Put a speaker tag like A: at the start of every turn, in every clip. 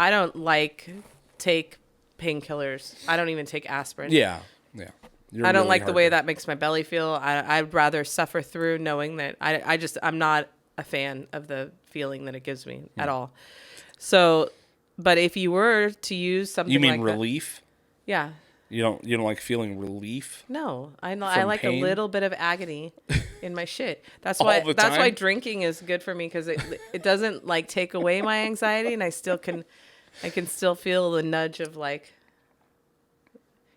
A: I don't take painkillers. I don't even take aspirin.
B: Yeah.
A: I don't like the way that makes my belly feel. I'd rather suffer through knowing that I'm not a fan of the feeling that it gives me at all. So, but if you were to use something,
B: you mean
A: like
B: relief?
A: Yeah.
B: You don't like feeling relief?
A: No, I like
B: pain?
A: a little bit of agony in my shit. That's
B: All
A: why
B: the
A: that's why
B: time?
A: drinking is good for me, because it doesn't like take away my anxiety, and I can still feel the nudge of like,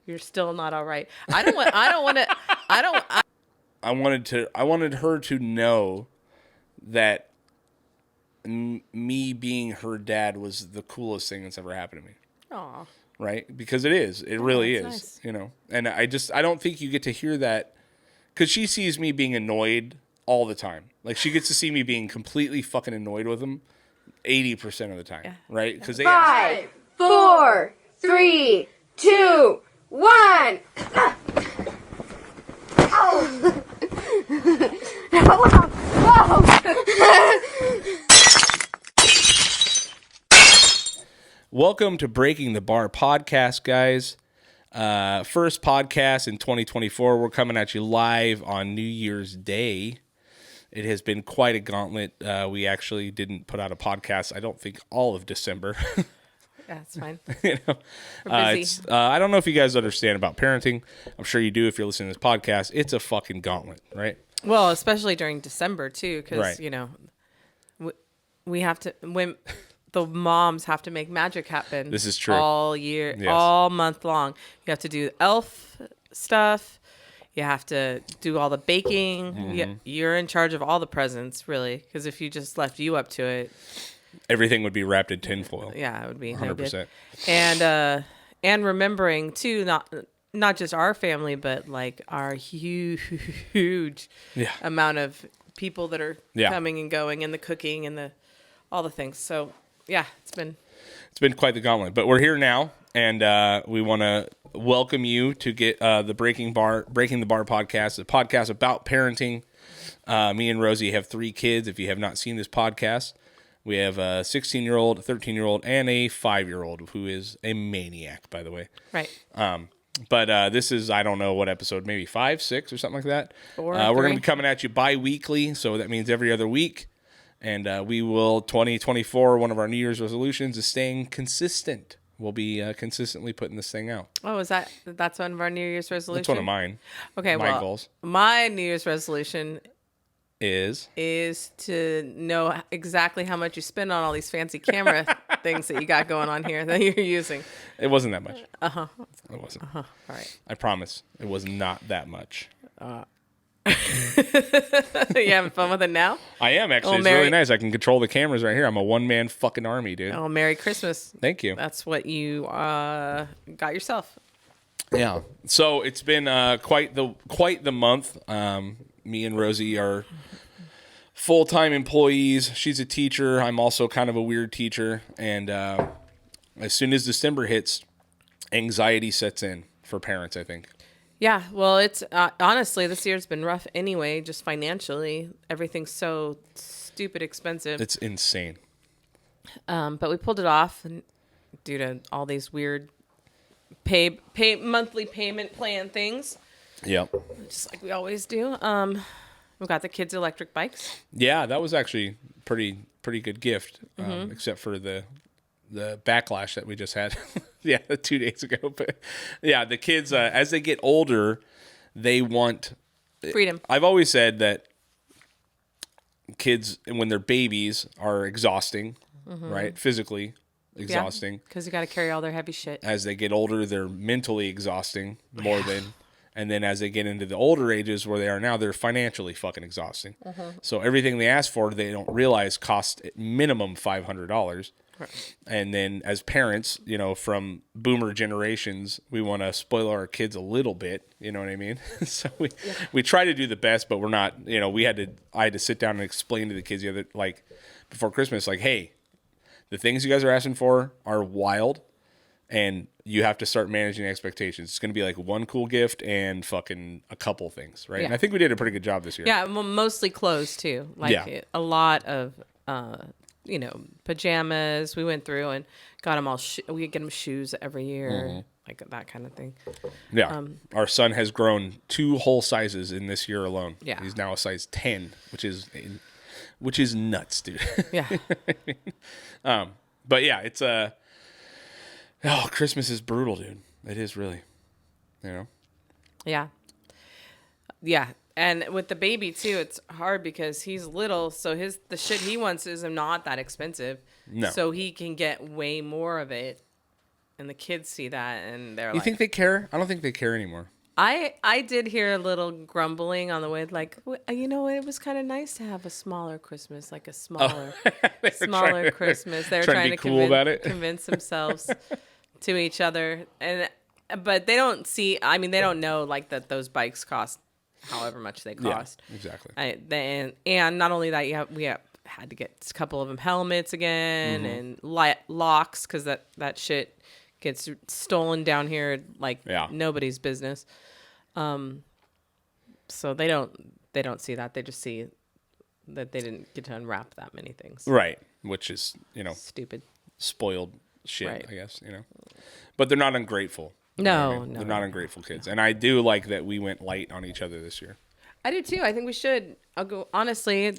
A: you're still not all right.
B: I wanted her to know that me being her dad was the coolest thing that's ever happened to me.
A: Aw.
B: Right? Because it really is,
A: nice.
B: you know. And I don't think you get to hear that, because she sees me being annoyed all the time. Like, she gets to see me being completely fucking annoyed with them 80% of the time, right? Because
C: 5, 4, 3, 2, 1.
B: Welcome to Breaking the Bar podcast, guys. First podcast in 2024. We're coming at you live on New Year's Day. It has been quite a gauntlet. We actually didn't put out a podcast, I don't think, all of December.
A: Yeah, it's fine.
B: You know,
A: We're busy.
B: I don't know if you guys understand about parenting. I'm sure you do if you're listening to this podcast. It's a fucking gauntlet, right?
A: Well, especially during December too, because
B: Right.
A: you know, we have to the moms have to make magic happen.
B: This is true.
A: All year,
B: Yes.
A: all month long. You have to do elf stuff. You have to do all the baking.
B: Mm-hmm.
A: You're in charge of all the presents, really, because if you just left you up to it,
B: Everything would be wrapped in tinfoil.
A: yeah, it would be
B: 100%.
A: And remembering too, not just our family, but like our huge amount of people that are coming and going, and the cooking and all the things. So yeah, it's been
B: quite the gauntlet, but we're here now, and we want to welcome you to get the Breaking the Bar podcast, a podcast about parenting. Me and Rosie have 3 kids. If you have not seen this podcast, we have a 16-year-old, a 13-year-old, and a 5-year-old who is a maniac, by the way.
A: right.
B: But this is, I don't know what episode, maybe 5, 6, or something like that.
A: 4,
B: we're going
A: 3.
B: to be coming at you bi-weekly, so that means every other week. And we will, 2024, one of our New Year's resolutions is staying consistent. We'll be consistently putting this thing out.
A: Oh, that's one of our New Year's resolutions?
B: That's one of mine.
A: Okay,
B: my goals.
A: My New Year's resolution
B: is
A: to know exactly how much you spend on all these fancy camera things that you got going on here that you're using.
B: It wasn't that much.
A: It
B: wasn't.
A: All right.
B: I promise. It was not that much.
A: You having fun with it now?
B: I am, actually. It's really nice. I can control the cameras right here. I'm a one-man fucking army, dude.
A: Oh, Merry Christmas.
B: Thank you.
A: That's what you got yourself.
B: Yeah. So it's been quite the month. Me and Rosie are full-time employees. She's a teacher. I'm also kind of a weird teacher. And as soon as December hits, anxiety sets in for parents, I think.
A: Yeah. Well, it's honestly, this year's been rough anyway, just financially. Everything's so stupid expensive.
B: It's insane.
A: But we pulled it off due to all these weird pay monthly payment plan things.
B: Yep.
A: Just like we always do. We got the kids electric bikes.
B: Yeah, that was actually pretty good gift, except for the backlash that we just had. 2 days ago. But yeah, the kids as they get older, they want
A: freedom.
B: I've always said that kids, when they're babies, are exhausting, right? Physically exhausting.
A: Because you got to carry all their heavy shit.
B: As they get older, they're mentally exhausting more than. And then as they get into the older ages where they are now, they're financially fucking exhausting. So everything they ask for, they don't realize costs at minimum $500. Right. And then as parents, you know, from boomer generations, we want to spoil our kids a little bit. You know what I mean? So we try to do the best, but we're not, you know, I had to sit down and explain to the kids before Christmas, like, hey, the things you guys are asking for are wild. And you have to start managing expectations. It's going to be like one cool gift and fucking a couple things, right?
A: Yeah.
B: And I think we did a pretty good job this year.
A: Yeah, well, mostly clothes too. Like a lot of pajamas. We went through and got them all. We get them shoes every year, like that kind of thing.
B: Yeah. Our son has grown 2 whole sizes in this year alone.
A: Yeah.
B: He's now a size 10, which is nuts, dude.
A: Yeah.
B: But yeah, it's Christmas is brutal, dude. It is really,
A: Yeah. Yeah. And with the baby too, it's hard because he's little, so the shit he wants is not that expensive.
B: No.
A: So he can get way more of it, and the kids see that, and they're like,
B: "You think they care?" I don't think they care anymore.
A: I did hear a little grumbling on the way, like, it was kind of nice to have a smaller Christmas, like a smaller Christmas. They were trying to
B: cool about it.
A: convince themselves to each other, but they don't see. I mean, they don't know like that those bikes cost however much they cost.
B: Yeah, exactly.
A: And not only that, we had to get a couple of them helmets again and locks because that shit gets stolen down here like nobody's business. So they don't see that. They just see that they didn't get to unwrap that many things.
B: Right, which is
A: stupid,
B: spoiled shit, right. I guess but they're not ungrateful.
A: No,
B: they're not ungrateful kids, and I do like that we went light on each other this year.
A: I do too. I think we should. Honestly,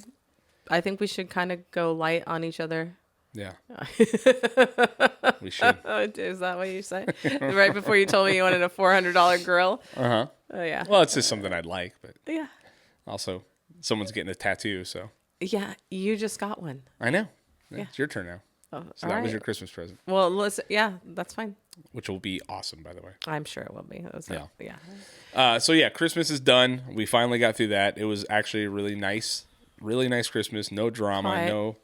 A: I think we should kind of go light on each other.
B: Yeah. We should.
A: Is that what you said? Right before you told me you wanted a $400 grill?
B: Uh-huh.
A: Oh, yeah.
B: Well, it's just something I'd like, but
A: yeah.
B: Also, someone's getting a tattoo, so.
A: Yeah, you just got one.
B: I know. Yeah. It's your turn now.
A: Oh,
B: so that was your Christmas present.
A: Well, listen, yeah, that's fine.
B: Which will be awesome, by the way.
A: I'm sure it will be.
B: So yeah, Christmas is done. We finally got through that. It was actually a really nice Christmas. No drama. Quiet.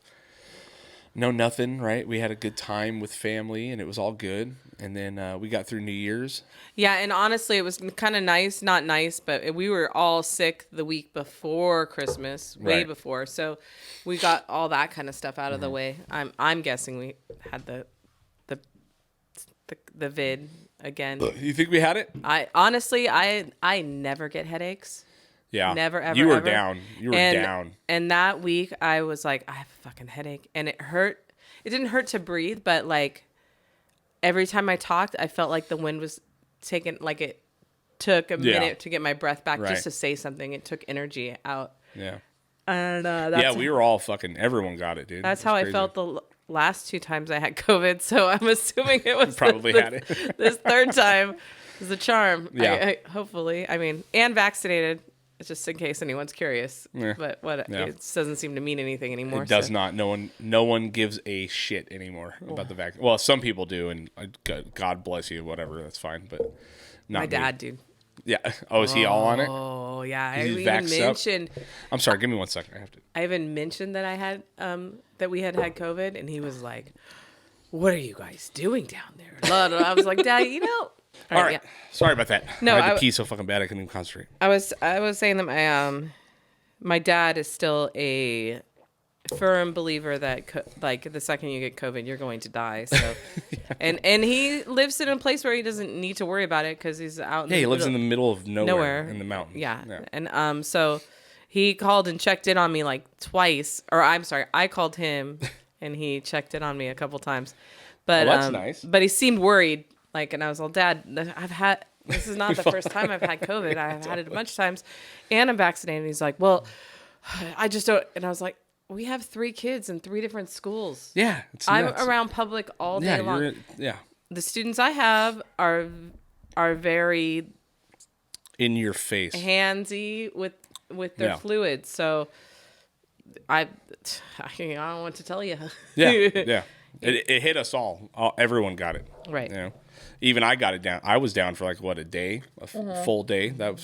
B: No nothing, right? We had a good time with family, and it was all good. And then we got through New Year's. Yeah,
A: and honestly, it was kind of nice. Not nice, but we were all sick the week before Christmas, way before. So we got all that kind of stuff out of the way. I'm guessing we had the vid again.
B: You think we had it?
A: I honestly never get headaches.
B: Yeah.
A: Never, ever,
B: You were
A: ever.
B: down. You were down.
A: And that week, I was like, I have a fucking headache. And it hurt. It didn't hurt to breathe, but like every time I talked, I felt like the wind was taking, like it took a minute to get my breath back just to say something. It took energy out.
B: Yeah.
A: And
B: we were all fucking, everyone got it, dude.
A: That's how crazy. I felt the last 2 times I had COVID. So I'm assuming it was
B: probably had it.
A: This third time was the charm.
B: Yeah.
A: Hopefully. I mean, and vaccinated. Just in case anyone's curious, but it doesn't seem to mean anything anymore.
B: It does not. No one gives a shit anymore about the vaccine. Well, some people do, and God bless you, whatever. That's fine, but not
A: my dad,
B: me.
A: dude.
B: Yeah. Oh, is he all on it?
A: Oh, yeah. I
B: even
A: mentioned.
B: I'm sorry. Give me 1 second.
A: I even mentioned that I had that we had COVID, and he was like, "What are you guys doing down there?" I was like, "Dad,
B: All right. Yeah. Sorry about that.
A: No,
B: I had to pee so fucking bad I couldn't even concentrate.
A: I was saying that my dad is still a firm believer that the second you get COVID, you're going to die. So, and he lives in a place where he doesn't need to worry about it because he's out.
B: He lives in the middle of nowhere in the mountains.
A: Yeah. And so he called and checked in on me like twice, or I'm sorry, I called him and he checked in on me a couple times. But
B: that's nice.
A: But he seemed worried. And I was like, Dad, this is not the first time I've had COVID. I've had it a bunch of times, and I'm vaccinated. And he's like, well, I just don't. And I was like, we have 3 kids in 3 different schools.
B: Yeah, it's
A: I'm
B: nuts.
A: around public all day long. The students I have are very
B: in your face,
A: handsy with their fluids. So I don't know what to tell you.
B: Yeah. It hit us all. Everyone got it.
A: Right.
B: Even I got it down. I was down for a day, full day. That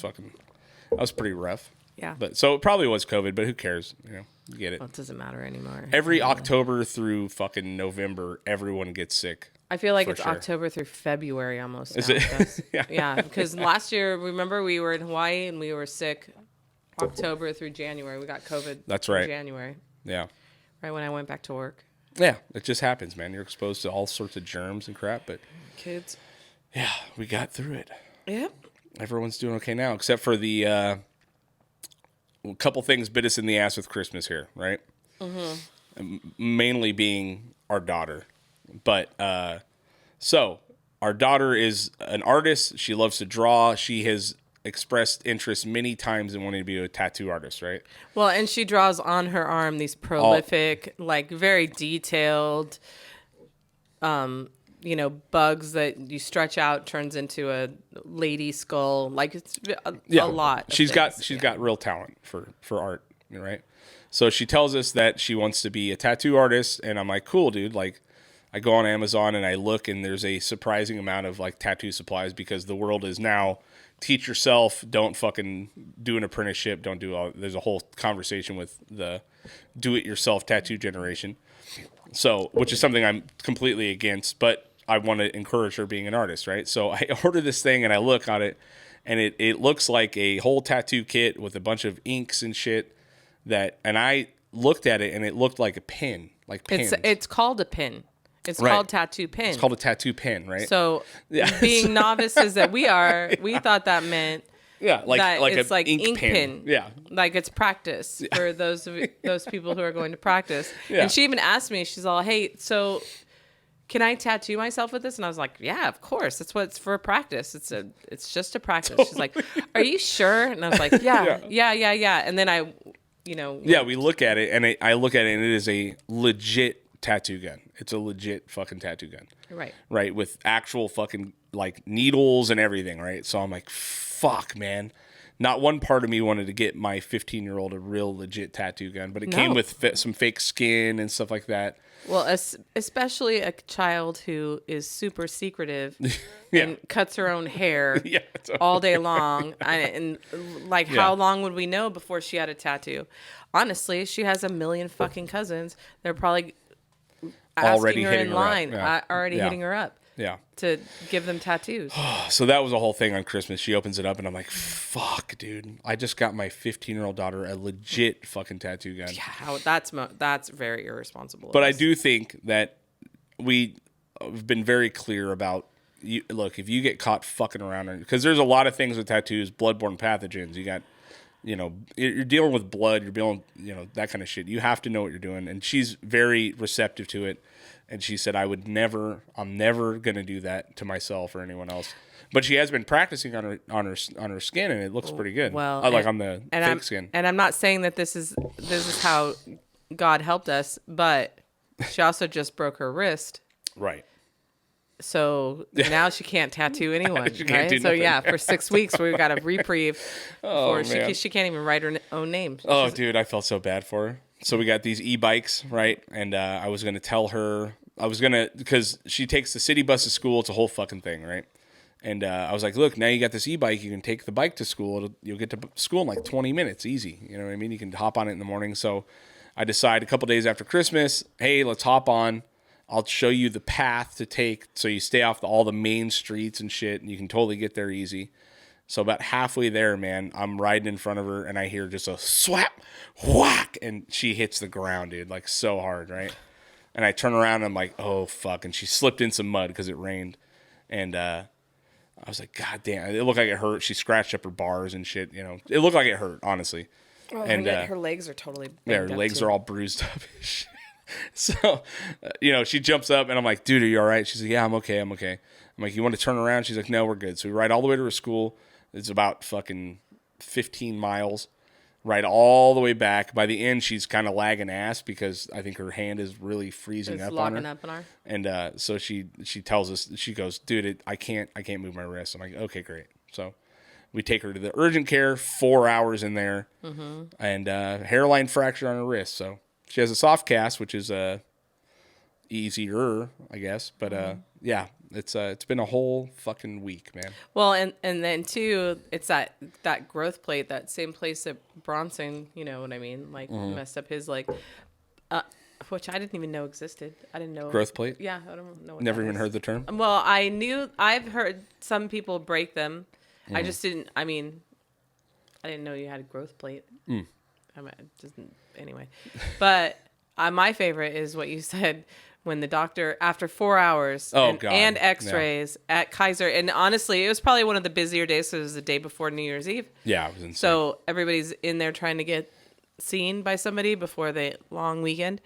B: was pretty rough.
A: Yeah.
B: But so it probably was COVID, but who cares? You get it.
A: Well, it doesn't matter anymore.
B: Every October through fucking November, everyone gets sick.
A: I feel like it's October through February almost.
B: Is it?
A: Yeah, because last year, remember, we were in Hawaii and we were sick October through January. We got COVID.
B: That's right.
A: In January.
B: Yeah.
A: Right when I went back to work.
B: Yeah, it just happens, man. You're exposed to all sorts of germs and crap, but
A: kids.
B: Yeah, we got through it.
A: Yep.
B: Everyone's doing okay now, except for the a couple things bit us in the ass with Christmas here, right? Mm-hmm. mainly being our daughter. But so our daughter is an artist. She loves to draw. She has expressed interest many times in wanting to be a tattoo artist, right?
A: Well, and she draws on her arm these prolific, like very detailed, bugs that you stretch out turns into a lady skull. Like it's a lot.
B: She's got real talent for art, right? So she tells us that she wants to be a tattoo artist, and I'm like, cool, dude. Like, I go on Amazon and I look, and there's a surprising amount of like tattoo supplies because the world is now teach yourself. Don't fucking do an apprenticeship. Don't do all. There's a whole conversation with the do-it-yourself tattoo generation. So, which is something I'm completely against, but I want to encourage her being an artist, right? So I order this thing and I look at it, and it looks like a whole tattoo kit with a bunch of inks and shit. And I looked at it and it looked like a pin, like pins.
A: It's called a pin. It's called tattoo pin.
B: It's called a tattoo pin, right?
A: So being novices that we are, we thought that meant like it's like ink pin.
B: Yeah,
A: like it's practice for those people who are going to practice. Yeah. And she even asked me, she's all, "Hey, so can I tattoo myself with this?" And I was like, "Yeah, of course. That's what it's for, practice. It's just a practice." Totally. She's like, "Are you sure?" And I was like, yeah. And then we look at it, and I look at it, and it is a legit tattoo gun. It's a legit fucking tattoo gun. Right, with actual fucking like needles and everything, right? So I'm like, fuck, man. Not one part of me wanted to get my 15-year-old a real legit tattoo gun, but it came with some fake skin and stuff like that. Well, especially a child who is super secretive and cuts her own hair all day long. How long would we know before she had a tattoo? Honestly, she has a million fucking cousins. They're probably asking her in line, hitting her up.
B: Yeah.
A: To give them tattoos.
B: So that was a whole thing on Christmas. She opens it up and I'm like, fuck, dude. I just got my 15-year-old daughter a legit fucking tattoo gun.
A: Yeah, that's very irresponsible.
B: But I do think that we have been very clear about, look, if you get caught fucking around, because there's a lot of things with tattoos, bloodborne pathogens. You got, you're dealing with blood, you're dealing, that kind of shit. You have to know what you're doing. And she's very receptive to it. And she said, I'm never going to do that to myself or anyone else. But she has been practicing on her skin, and it looks pretty good.
A: Well,
B: on the fake skin.
A: And I'm not saying that this is how God helped us, but she also just broke her wrist.
B: Right.
A: So now she can't tattoo anyone.
B: She can't do
A: so
B: nothing.
A: for 6 weeks we've got a reprieve. She can't even write her own name.
B: Dude, I felt so bad for her. So we got these e-bikes, right? And I was going to tell her, because she takes the city bus to school. It's a whole fucking thing, right? And I was like, look, now you got this e-bike. You can take the bike to school. You'll get to school in like 20 minutes. Easy. You know what I mean? You can hop on it in the morning. So I decide a couple days after Christmas, hey, let's hop on. I'll show you the path to take so you stay off all the main streets and shit, and you can totally get there easy. So about halfway there, man, I'm riding in front of her, and I hear just a swap, whack, and she hits the ground, dude, like so hard, right? And I turn around, and I'm like, oh, fuck, and she slipped in some mud because it rained. And I was like, God damn, it looked like it hurt. She scratched up her bars and shit, It looked like it hurt, honestly.
A: Oh, and her legs are totally
B: her legs are all bruised up and shit. So, she jumps up, and I'm like, dude, are you all right? She's like, yeah, I'm okay. I'm like, you want to turn around? She's like, no, we're good. So we ride all the way to her school. It's about fucking 15 miles, ride all the way back. By the end, she's kind of lagging ass because I think her hand is really freezing up on her. And so she tells us, she goes, dude, I can't move my wrist. I'm like, okay, great. So we take her to the urgent care, 4 hours in there, and hairline fracture on her wrist. So she has a soft cast, which is easier, I guess. But yeah. It's been a whole fucking week, man.
A: Well, and then too, it's that growth plate, that same place that Bronson, you know what I mean, like messed up his leg, which I didn't even know existed. I didn't know
B: growth plate.
A: Yeah, I don't know.
B: Never even heard the term.
A: Well, I've heard some people break them. I just didn't. I mean, I didn't know you had a growth plate. Anyway, but my favorite is what you said. When the doctor, after 4 hours and x-rays at Kaiser, and honestly, it was probably one of the busier days, so it was the day before New Year's Eve.
B: Yeah, it was insane.
A: So everybody's in there trying to get seen by somebody before the long weekend.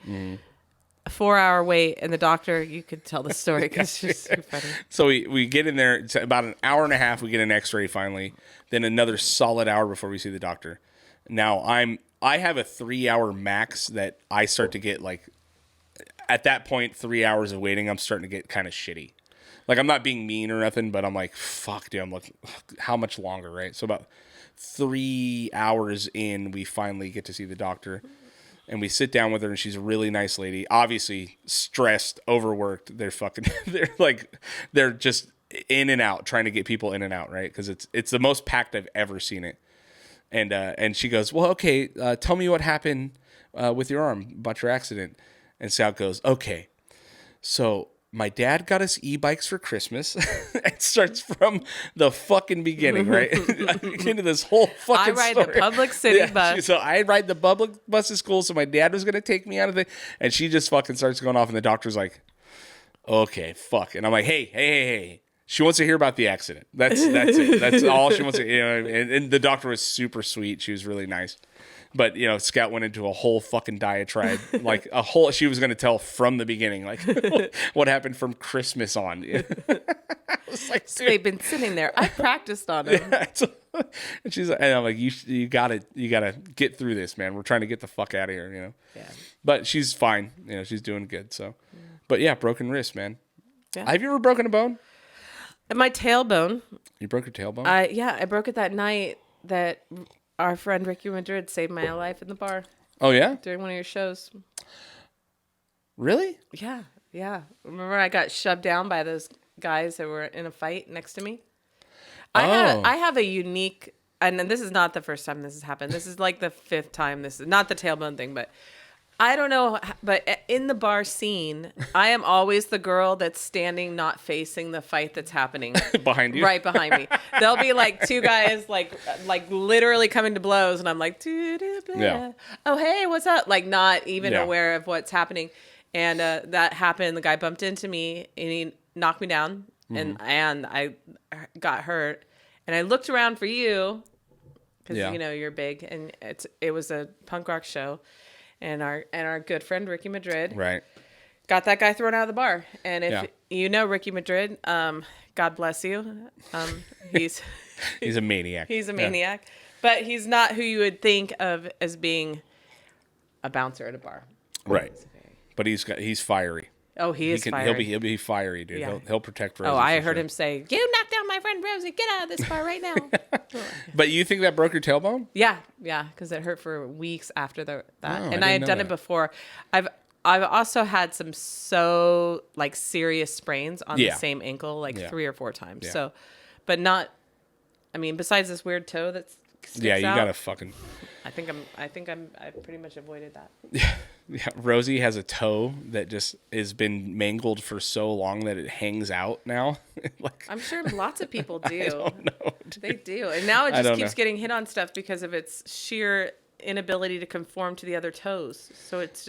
A: A 4-hour wait, and the doctor, you could tell the story because it's just so funny.
B: So we get in there, it's about an hour and a half, we get an x-ray finally, then another solid hour before we see the doctor. Now I have a 3-hour max that I start to get like, at that point, 3 hours of waiting, I'm starting to get kind of shitty. Like, I'm not being mean or nothing, but I'm like, fuck, dude, I'm like, how much longer, right? So about 3 hours in, we finally get to see the doctor. And we sit down with her, and she's a really nice lady. Obviously, stressed, overworked. They're just in and out, trying to get people in and out, right? Because it's the most packed I've ever seen it. And she goes, well, okay, tell me what happened with your arm, about your accident. And Sal goes, okay, so my dad got us e-bikes for Christmas. It starts from the fucking beginning, right? Into this whole fucking
A: I ride
B: story.
A: the public city bus.
B: So I ride the public bus to school, so my dad was going to take me out of the... And she just fucking starts going off, and the doctor's like, okay, fuck. And I'm like, hey. She wants to hear about the accident. That's it. That's all she wants to... You know, and the doctor was super sweet. She was really nice. But, you know, Scout went into a whole fucking diatribe. Like, she was going to tell from the beginning, like, what happened from Christmas on. I was like,
A: So they've been sitting there. I practiced on it.
B: Yeah, and she's like, and I'm like, you gotta get through this, man. We're trying to get the fuck out of here, you know?
A: Yeah.
B: But she's fine. You know, she's doing good, so. But, yeah, broken wrist, man.
A: Yeah.
B: Have you ever broken a bone?
A: My tailbone.
B: You broke your tailbone?
A: I broke it that night that our friend Ricky Madrid saved my life in the bar.
B: Oh, yeah?
A: During one of your shows.
B: Really?
A: Yeah. Remember I got shoved down by those guys that were in a fight next to me? I have a unique, and this is not the first time this has happened. This is like the 5th time. This is not the tailbone thing, but I don't know. But in the bar scene, I am always the girl that's standing, not facing the fight that's happening.
B: Behind you?
A: Right behind me. There'll be like 2 guys like literally coming to blows, and I'm like,
B: yeah.
A: Oh, hey, what's up? Like not even
B: Yeah.
A: aware of what's happening. And that happened. The guy bumped into me, and he knocked me down, and I got hurt. And I looked around for you because you know you're big, and it was a punk rock show, and our good friend Ricky Madrid got that guy thrown out of the bar. And if you know Ricky Madrid, God bless you. He's
B: a maniac.
A: He's a maniac, but he's not who you would think of as being a bouncer at a bar.
B: Right. But he's fiery.
A: Oh, he is fiery.
B: He'll be fiery, dude.
A: Yeah.
B: He'll protect Rosie.
A: Oh, I heard him say, "You knocked down my friend Rosie. Get out of this bar right now."
B: But you think that broke your tailbone?
A: Yeah, because it hurt for weeks after that, and
B: I
A: I had
B: didn't
A: done
B: know
A: it before. I've also had some serious sprains on the same ankle 3 or 4 times.
B: Yeah.
A: So, but not. I mean, besides this weird toe that's
B: You gotta fucking.
A: I think I pretty much avoided that.
B: Yeah, Rosie has a toe that just has been mangled for so long that it hangs out now.
A: I'm sure lots of people do.
B: I don't know,
A: They do, and now it just keeps getting hit on stuff because of its sheer inability to conform to the other toes. So it's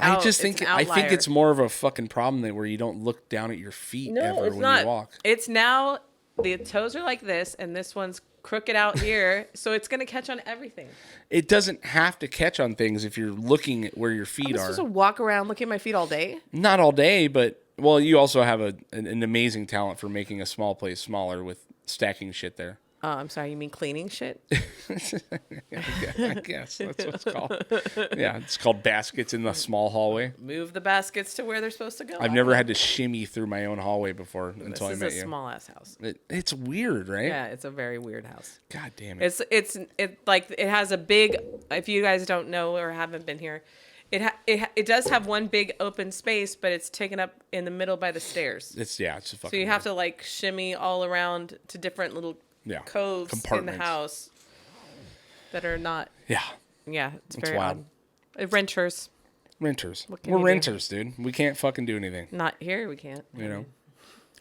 A: out.
B: I think it's more of a fucking problem where you don't look down at your feet ever when you walk.
A: It's now the toes are like this, and this one's crooked out here, so it's going to catch on everything.
B: It doesn't have to catch on things if you're looking at where your feet are.
A: I'm supposed to walk around looking at my feet all day?
B: Not all day, but well, you also have an amazing talent for making a small place smaller with stacking shit there.
A: Oh, I'm sorry, you mean cleaning shit?
B: I guess that's what it's called. Yeah, it's called baskets in the small hallway.
A: Move the baskets to where they're supposed to go.
B: I've never had to shimmy through my own hallway before until I met you.
A: This is a small ass house.
B: It's weird, right?
A: Yeah, it's a very weird house.
B: God damn it.
A: It has a big. If you guys don't know or haven't been here, it does have one big open space, but it's taken up in the middle by the stairs.
B: It's just fucking.
A: So you have to shimmy all around to different little coves in the house that are not. Yeah, it's very wild. Renters.
B: We're renters, dude. We can't fucking do anything.
A: Not here, we can't.
B: You know,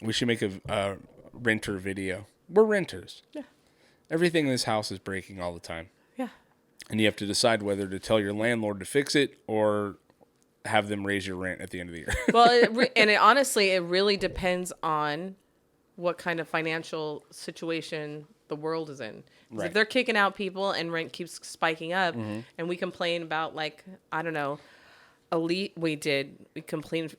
B: we should make a renter video. We're renters.
A: Yeah.
B: Everything in this house is breaking all the time.
A: Yeah.
B: And you have to decide whether to tell your landlord to fix it or have them raise your rent at the end of the year.
A: Well, honestly, it really depends on what kind of financial situation the world is in.
B: Right.
A: If they're kicking out people and rent keeps spiking up, and we complain about like, I don't know, we complained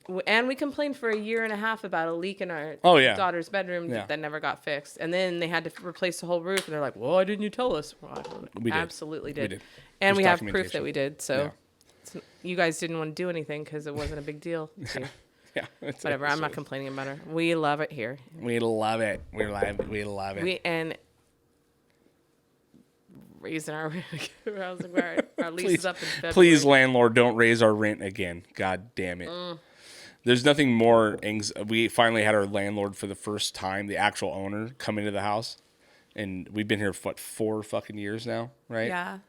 A: for a year and a half about a leak in our daughter's bedroom that never got fixed, and then they had to replace the whole roof, and they're like, well, why didn't you tell us? Well, we absolutely did. We did. And we have proof that we did, so you guys didn't want to do anything because it wasn't a big deal.
B: Yeah,
A: whatever. I'm not complaining about her. We love it here.
B: We love it. We love it.
A: And raising our lease is up in February.
B: Please, landlord, don't raise our rent again. God damn it. There's nothing more. We finally had our landlord for the first time, the actual owner, come into the house, and we've been here for 4 fucking years now, right?
A: Yeah.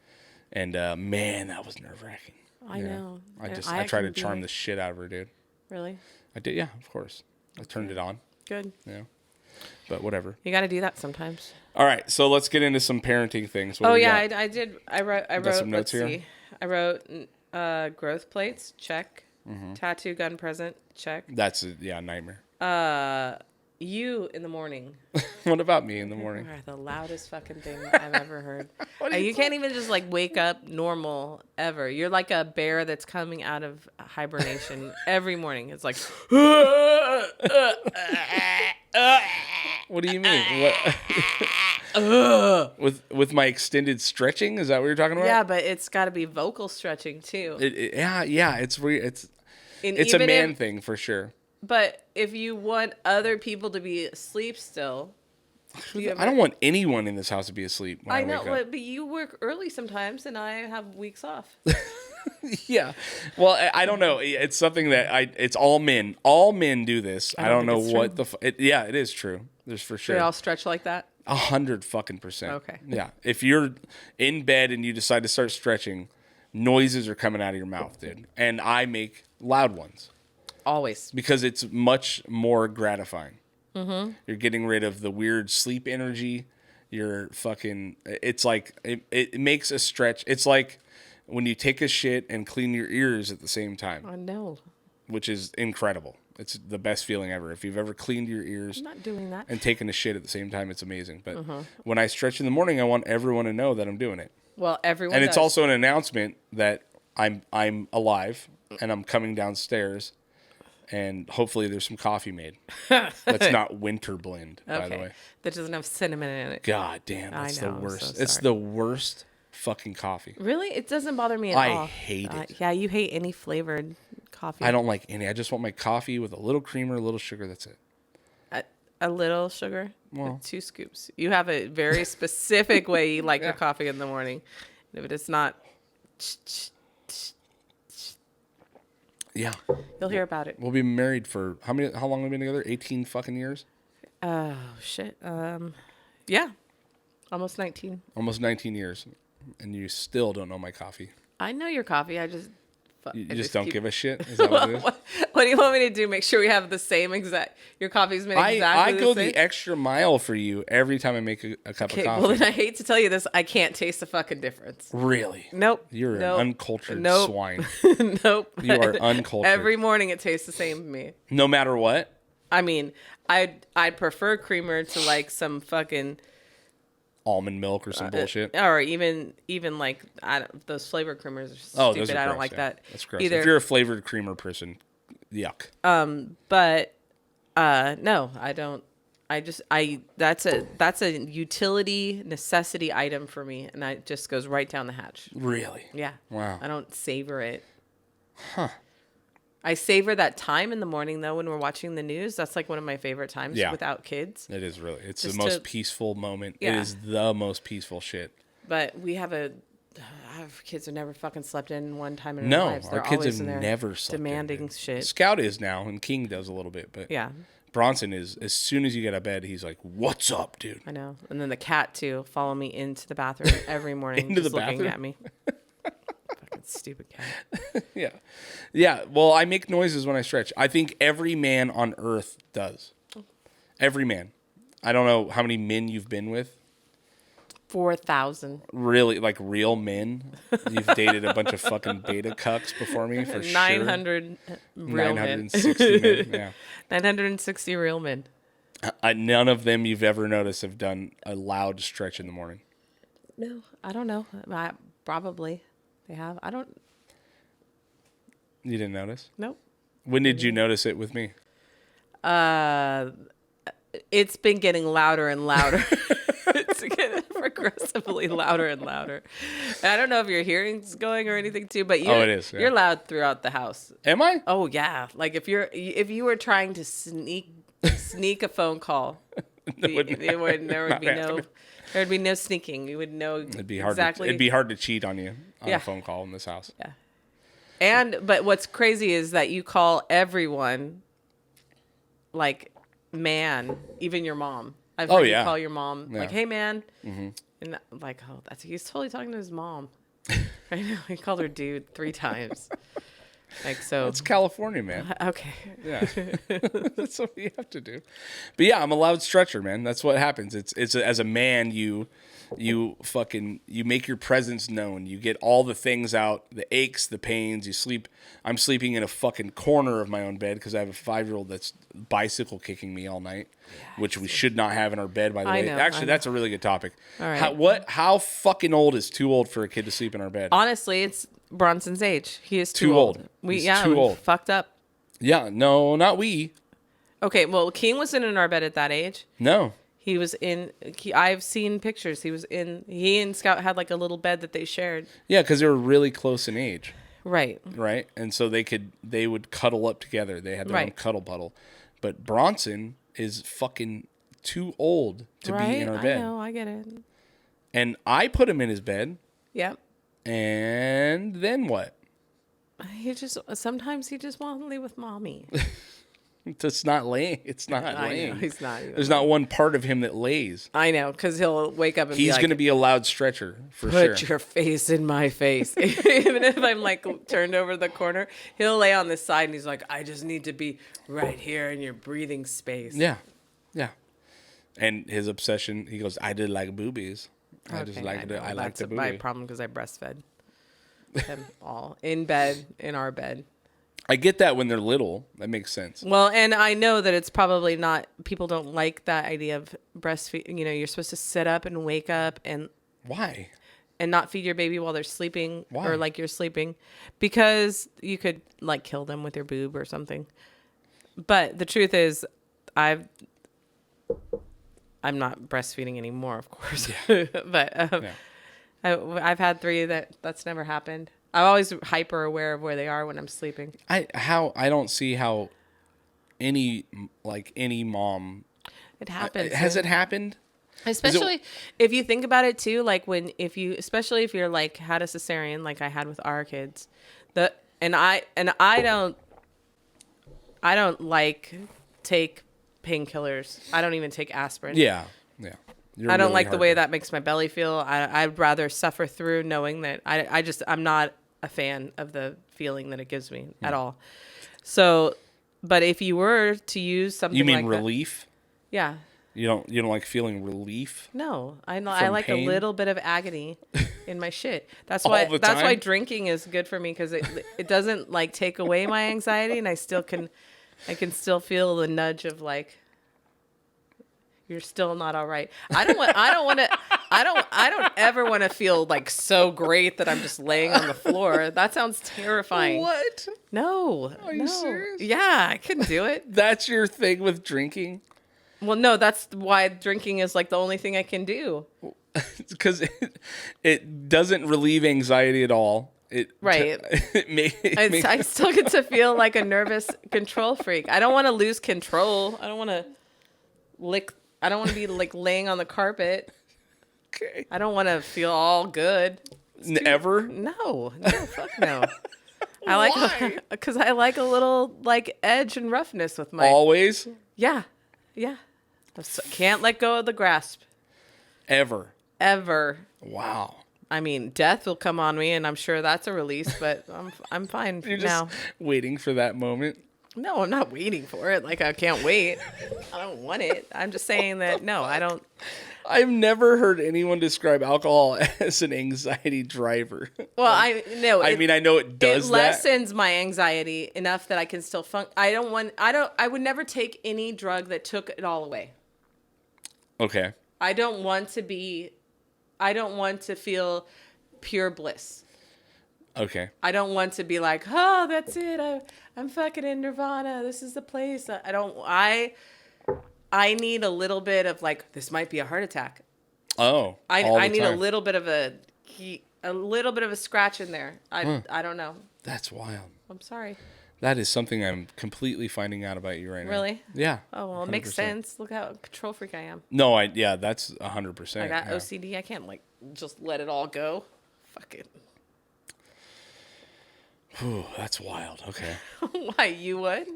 B: And man, that was nerve wracking.
A: I know.
B: I tried to charm the shit out of her, dude.
A: Really?
B: I did, yeah, of course. I turned it on.
A: Good.
B: Yeah. But whatever.
A: You got to do that sometimes.
B: All right, so let's get into some parenting things.
A: I did. I wrote
B: some notes here.
A: See. I wrote growth plates, check. Tattoo gun present, check.
B: That's a nightmare.
A: You in the morning.
B: What about me in the morning?
A: You are the loudest fucking thing I've ever heard. You can't even just like wake up normal ever. You're like a bear that's coming out of hibernation every morning. It's like,
B: what do you mean? With my extended stretching? Is that what you're talking about?
A: Yeah, but it's got to be vocal stretching too.
B: It's a man thing for sure.
A: But if you want other people to be asleep still,
B: I don't want anyone in this house to be asleep when I wake up.
A: But you work early sometimes, and I have weeks off.
B: Yeah. Well, I don't know. It's something that it's all men. All men do this. I don't know what it is true. There's for sure.
A: They all stretch like that?
B: 100%.
A: Okay.
B: Yeah. If you're in bed and you decide to start stretching, noises are coming out of your mouth, dude. And I make loud ones.
A: Always.
B: Because it's much more gratifying. Mm-hmm. You're getting rid of the weird sleep energy. You're fucking... It's like... It makes a stretch. It's like when you take a shit and clean your ears at the same time.
A: I know. Which
B: is incredible. It's the best feeling ever. If you've ever cleaned your ears...
A: I'm not doing that.
B: ...and taken a shit at the same time, it's amazing. But when I stretch in the morning, I want everyone to know that I'm doing it.
A: Well, everyone
B: And
A: does.
B: it's also an announcement that I'm alive and I'm coming downstairs. And hopefully there's some coffee made. That's not winter blend, by the way.
A: That doesn't have cinnamon in it.
B: God damn, that's the worst.
A: So
B: it's the worst fucking coffee.
A: Really? It doesn't bother me at all.
B: I hate it.
A: Yeah, you hate any flavored coffee.
B: I don't like any. I just want my coffee with a little creamer, a little sugar. That's it.
A: A little sugar? With 2 scoops. You have a very specific way you like your coffee in the morning. If it's not...
B: Yeah.
A: You'll hear about it.
B: We'll be married for how long have we been together? 18 fucking years?
A: Oh, shit. Yeah. Almost 19.
B: Almost 19 years. And you still don't know my coffee.
A: I know your coffee.
B: You just don't give a shit? Is that what it is?
A: What do you want me to do? Make sure we have the same exact... Your coffee's made exactly the same?
B: I go the extra mile for you every time I make a cup of coffee.
A: Well, then I hate to tell you this. I can't taste the fucking difference.
B: Really?
A: Nope.
B: You're an uncultured swine.
A: Nope.
B: You are uncultured.
A: Every morning it tastes the same to me.
B: No matter what?
A: I mean, I'd prefer creamer to like some fucking...
B: almond milk or some bullshit,
A: or even like those flavored creamers are stupid.
B: Those are gross,
A: I don't like that.
B: That's gross. Either. If you're a flavored creamer person, yuck.
A: But no, I don't. That's a utility necessity item for me, and it just goes right down the hatch.
B: Really?
A: Yeah.
B: Wow.
A: I don't savor it.
B: Huh.
A: I savor that time in the morning, though, when we're watching the news. That's like one of my favorite times without kids.
B: It is really. It's just the most peaceful moment. Yeah. It is the most peaceful shit.
A: But we have our kids have never fucking slept in one time in their lives.
B: Our kids have never slept
A: demanding shit.
B: Scout is now, and King does a little bit. But
A: yeah.
B: Bronson is, as soon as you get out of bed, he's like, "What's up, dude?"
A: I know. And then the cat, too, follow me into the bathroom every morning.
B: Into
A: just
B: the bathroom?
A: looking at me. Stupid cat.
B: Yeah. Well, I make noises when I stretch. I think every man on earth does. Every man. I don't know how many men you've been with.
A: 4,000.
B: Really, like real men. You've dated a bunch of fucking beta cucks before me for
A: 900
B: sure.
A: real
B: 960 men. Yeah.
A: 960 real men.
B: None of them you've ever noticed have done a loud stretch in the morning.
A: No, I don't know. Probably they have. I don't.
B: You didn't notice?
A: Nope.
B: When did you notice it with me?
A: It's been getting louder and louder. It's getting progressively louder and louder. And I don't know if your hearing's going or anything too, but
B: it is. Yeah.
A: You're loud throughout the house.
B: Am I?
A: Oh yeah. Like if you were trying to sneak a phone call, there would be no sneaking. You would know exactly.
B: It'd be hard to cheat on you on a phone call in this house.
A: Yeah. But what's crazy is that you call everyone like man, even your mom. I've heard you call your mom like, "Hey, man," and like, "Oh, he's totally talking to his mom." I know he called her dude 3 times. Like so,
B: it's California, man.
A: Okay,
B: yeah, that's what you have to do. But yeah, I'm a loud stretcher, man. That's what happens. It's as a man, you make your presence known. You get all the things out, the aches, the pains. You sleep. I'm sleeping in a fucking corner of my own bed because I have a 5-year-old that's bicycle kicking me all night, which we should not have in our bed, by the way. Actually, that's a really good topic.
A: All right.
B: How fucking old is too old for a kid to sleep in our bed?
A: Honestly, it's Bronson's age. He is too old.
B: He's too old.
A: Fucked up.
B: Yeah, no, not we.
A: Okay, well, King wasn't in our bed at that age.
B: No.
A: He was in. I've seen pictures. He and Scout had like a little bed that they shared.
B: Yeah, because they were really close in age.
A: Right.
B: Right, and so they would cuddle up together. They had their own cuddle puddle. But Bronson is fucking too old to be in our bed.
A: I know. I get it.
B: And I put him in his bed.
A: Yep.
B: And then what?
A: Sometimes he just wants to lay with mommy.
B: It's not laying. It's not laying.
A: Know, he's not.
B: There's not one part of him that lays.
A: I know, because he'll wake up and
B: he's going to be a loud stretcher for sure.
A: Put your face in my face. Even if I'm like turned over the corner, he'll lay on this side and he's like, I just need to be right here in your breathing space.
B: Yeah. Yeah. And his obsession, he goes, I did like boobies. I just like I like the booby.
A: That's my problem because I breastfed them all in bed, in our bed.
B: I get that when they're little. That makes sense.
A: Well, and I know that it's probably not, people don't like that idea of breastfeeding. You know, you're supposed to sit up and wake up and...
B: Why?
A: And not feed your baby while they're sleeping.
B: Why?
A: Or like you're sleeping. Because you could like kill them with your boob or something. But the truth is, I'm not breastfeeding anymore, of course. Yeah. But I've had 3 that's never happened. I'm always hyper aware of where they are when I'm sleeping.
B: I don't see how any mom.
A: It happens.
B: Has it happened?
A: Especially if you think about it too, like especially if you're like had a cesarean, like I had with our kids, I don't like take painkillers. I don't even take aspirin.
B: Yeah.
A: I don't like the way that makes my belly feel. I'd rather suffer through knowing that I'm not a fan of the feeling that it gives me at all. So, but if you were to use something,
B: you mean like relief?
A: Yeah.
B: You don't like feeling relief?
A: No, I like pain? A little bit of agony in my shit. That's
B: why
A: why drinking is good for me, because it doesn't like take away my anxiety, and I can still feel the nudge of like, you're still not all right. I don't ever want to feel like so great that I'm just laying on the floor. That sounds terrifying.
B: What?
A: No.
B: Are you serious?
A: Yeah, I couldn't do it.
B: That's your thing with drinking?
A: Well, no, that's why drinking is like the only thing I can do.
B: Because it doesn't relieve anxiety at all.
A: Right. I still get to feel like a nervous control freak. I don't want to lose control. I don't want to be like laying on the carpet.
B: Okay.
A: I don't want to feel all good.
B: Never?
A: No, fuck no. Because I like a little like edge and roughness with my.
B: Always?
A: Yeah. Can't let go of the grasp.
B: Ever.
A: Wow. I mean, death will come on me, and I'm sure that's a release. But I'm fine
B: You're
A: now.
B: Just waiting for that moment.
A: No, I'm not waiting for it. Like, I can't wait. I don't want it. I'm just saying that, no, I don't
B: I've never heard anyone describe alcohol as an anxiety driver.
A: Well, I know.
B: I mean, I know it does
A: it lessens my anxiety enough that I can still function. I would never take any drug that took it all away.
B: Okay.
A: I don't want to feel pure bliss.
B: Okay.
A: I don't want to be like, oh, that's it. I'm fucking in nirvana. This is the place. I need a little bit of like, this might be a heart attack.
B: Oh.
A: I need a little bit of a scratch in there. I don't know.
B: That's wild.
A: I'm sorry.
B: That is something I'm completely finding out about you right now.
A: Really?
B: Yeah.
A: Oh, well, it
B: 100%.
A: makes sense. Look how control freak I am.
B: No, that's 100%.
A: I got OCD. I can't like just let it all go. Fuck it.
B: Ooh, that's wild. Okay.
A: Why, you would?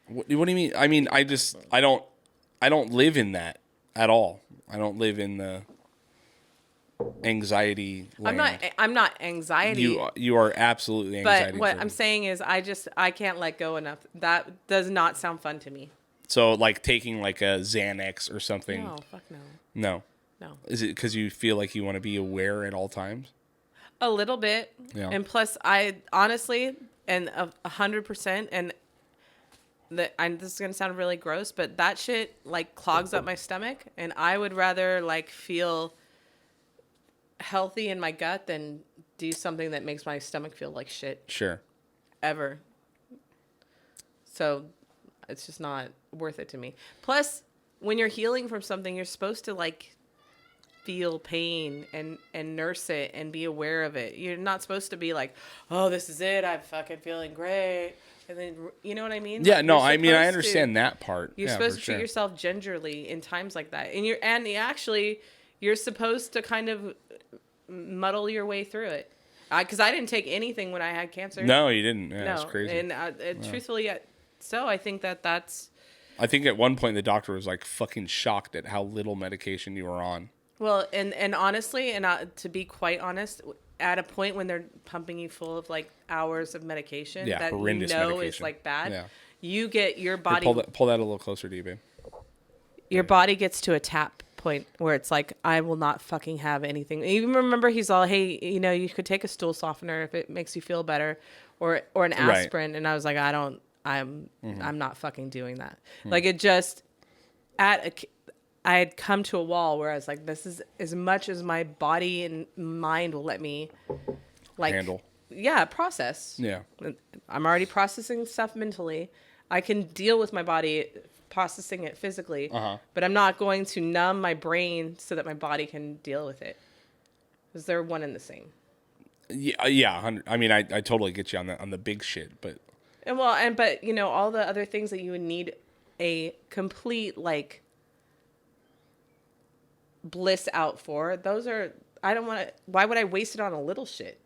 B: What do you mean? I mean, I don't live in that at all. I don't live in the anxiety land.
A: I'm not anxiety.
B: You are absolutely anxiety.
A: But what
B: driven.
A: I'm saying is I can't let go enough. That does not sound fun to me.
B: So like taking like a Xanax or something.
A: No, fuck no.
B: No.
A: No.
B: Is it because you feel like you want to be aware at all times?
A: A little bit.
B: Yeah.
A: And plus I honestly, and 100%, and this is going to sound really gross, but that shit like clogs up my stomach, and I would rather like feel healthy in my gut than do something that makes my stomach feel like shit.
B: Sure.
A: Ever. So it's just not worth it to me. Plus, when you're healing from something, you're supposed to like feel pain and nurse it and be aware of it. You're not supposed to be like, oh, this is it. I'm fucking feeling great. And then, you know what I mean?
B: Yeah,
A: like,
B: no, I mean, I understand that part.
A: You're supposed to treat yourself gingerly in times like that. And you're supposed to kind of muddle your way through it. Because I didn't take anything when I had cancer.
B: No, you didn't. Yeah,
A: no,
B: it's crazy.
A: And truthfully, so I think that's...
B: I think at one point the doctor was like fucking shocked at how little medication you were on.
A: Well, and honestly, and to be quite honest, at a point when they're pumping you full of like hours of medication that horrendous medication. Is like bad, you get your body...
B: Here, pull that a little closer to you, babe.
A: Your body gets to a tap point where it's like, I will not fucking have anything. Even remember, he's all, hey, you could take a stool softener if it makes you feel better, or an aspirin. Right. And I was like, I'm not fucking doing that. Like it just, I had come to a wall where I was like, this is as much as my body and mind will let me like
B: handle.
A: Yeah, process.
B: Yeah.
A: I'm already processing stuff mentally. I can deal with my body processing it physically, but I'm not going to numb my brain so that my body can deal with it. Because they're one and the same.
B: Yeah. I mean, I totally get you on the big shit, but
A: but all the other things that you would need a complete like bliss out for. Those are I don't want to. Why would I waste it on a little shit?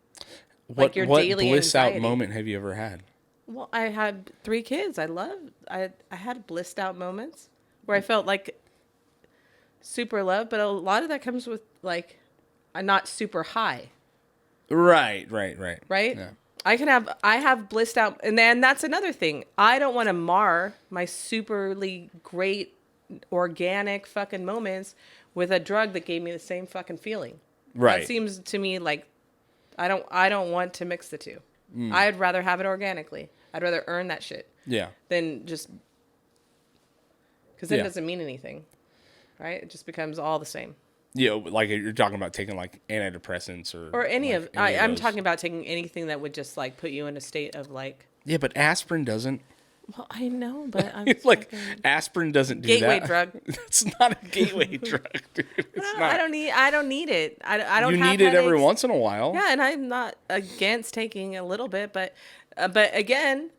B: What daily bliss anxiety. Out moment have you ever had?
A: Well, I had 3 kids. I had blissed out moments where I felt like super loved, but a lot of that comes with like I'm not super high.
B: Right.
A: Right?
B: Yeah.
A: I have blissed out, and then that's another thing. I don't want to mar my superly great organic fucking moments with a drug that gave me the same fucking feeling.
B: Right.
A: That seems to me like I don't want to mix the two. I'd rather have it organically. I'd rather earn that shit.
B: Yeah.
A: Than just because it doesn't mean anything, right? It just becomes all the same.
B: Yeah, like you're talking about taking like antidepressants or
A: any
B: like
A: of. I'm talking about taking anything that would just like put you in a state of like.
B: Yeah, but aspirin doesn't.
A: Well, I know, but I'm
B: like aspirin doesn't do
A: gateway
B: that.
A: Drug.
B: It's not a gateway drug, dude. It's not.
A: I don't need it. I don't.
B: You
A: have
B: need it every
A: headaches.
B: once in a while.
A: Yeah, and I'm not against taking a little bit, but again,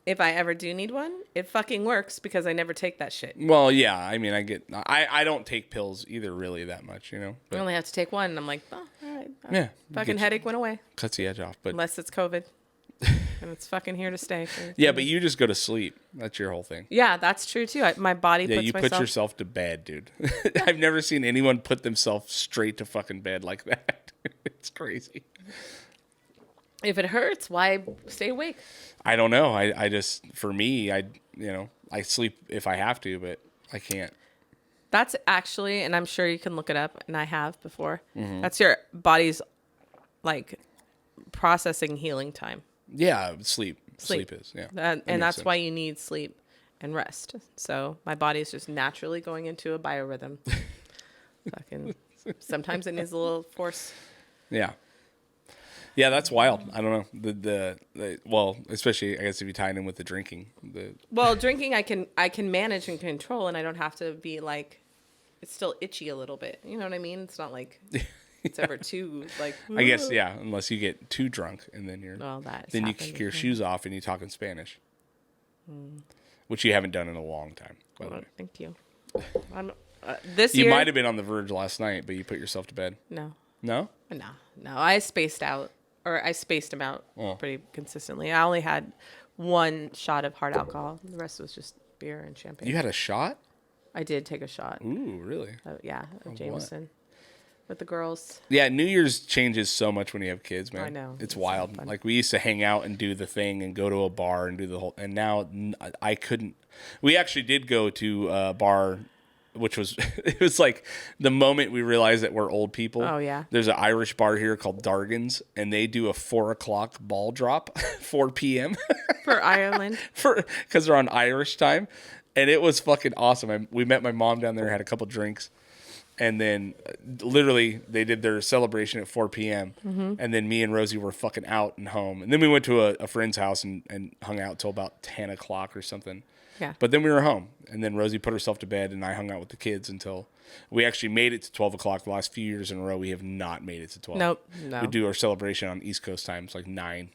A: if I ever do need one, it fucking works because I never take that shit.
B: Well, yeah, I mean, I don't take pills either, really that much,
A: I only have to take one, and I'm like, oh, all right.
B: Yeah,
A: fucking headache went away.
B: Cuts the edge off, but
A: unless it's COVID. And it's fucking here to stay.
B: Yeah, but you just go to sleep. That's your whole thing.
A: Yeah, that's true too. My body puts
B: you put yourself to bed, dude. I've never seen anyone put themselves straight to fucking bed like that. It's crazy.
A: If it hurts, why stay awake?
B: I don't know. I just, for me, I sleep if I have to, but I can't.
A: That's actually, and I'm sure you can look it up, and I have before. Mm-hmm. That's your body's like processing healing time.
B: Yeah, sleep is, yeah.
A: And that's why you need sleep and rest. So my body is just naturally going into a biorhythm. Fucking, sometimes it needs a little force.
B: Yeah. Yeah, that's wild. I don't know. Well, especially I guess if you tie it in with the drinking.
A: Well, drinking I can manage and control, and I don't have to be like, it's still itchy a little bit. You know what I mean? It's not like it's ever too like.
B: I guess, yeah, unless you get too drunk and then then you kick your shoes off and you talk in Spanish, which you haven't done in a long time. By the way.
A: Thank you. This year
B: you might have been on the verge last night, but you put yourself to bed.
A: No.
B: No.
A: I spaced out. Or I spaced them out pretty consistently. I only had one shot of hard alcohol. The rest was just beer and champagne.
B: You had a shot?
A: I did take a shot.
B: Ooh, really?
A: Of Jameson. With the girls.
B: Yeah, New Year's changes so much when you have kids, man.
A: I know.
B: It's wild. So like, we used to hang out and do the thing and go to a bar and do the whole... And now I couldn't... We actually did go to a bar... Which was, it was like the moment we realized that we're old people.
A: Oh, yeah.
B: There's an Irish bar here called Dargan's, and they do a 4:00 ball drop, 4 p.m.
A: For Ireland.
B: Because they're on Irish time. And it was fucking awesome. We met my mom down there, had a couple drinks. And then literally they did their celebration at 4 p.m. Mm-hmm. And then me and Rosie were fucking out and home. And then we went to a friend's house and hung out till about 10 o'clock or something.
A: Yeah.
B: But then we were home, and then Rosie put herself to bed, and I hung out with the kids until we actually made it to 12 o'clock. The last few years in a row, we have not made it to 12.
A: Nope. No.
B: We do our celebration on East Coast time. It's like 9.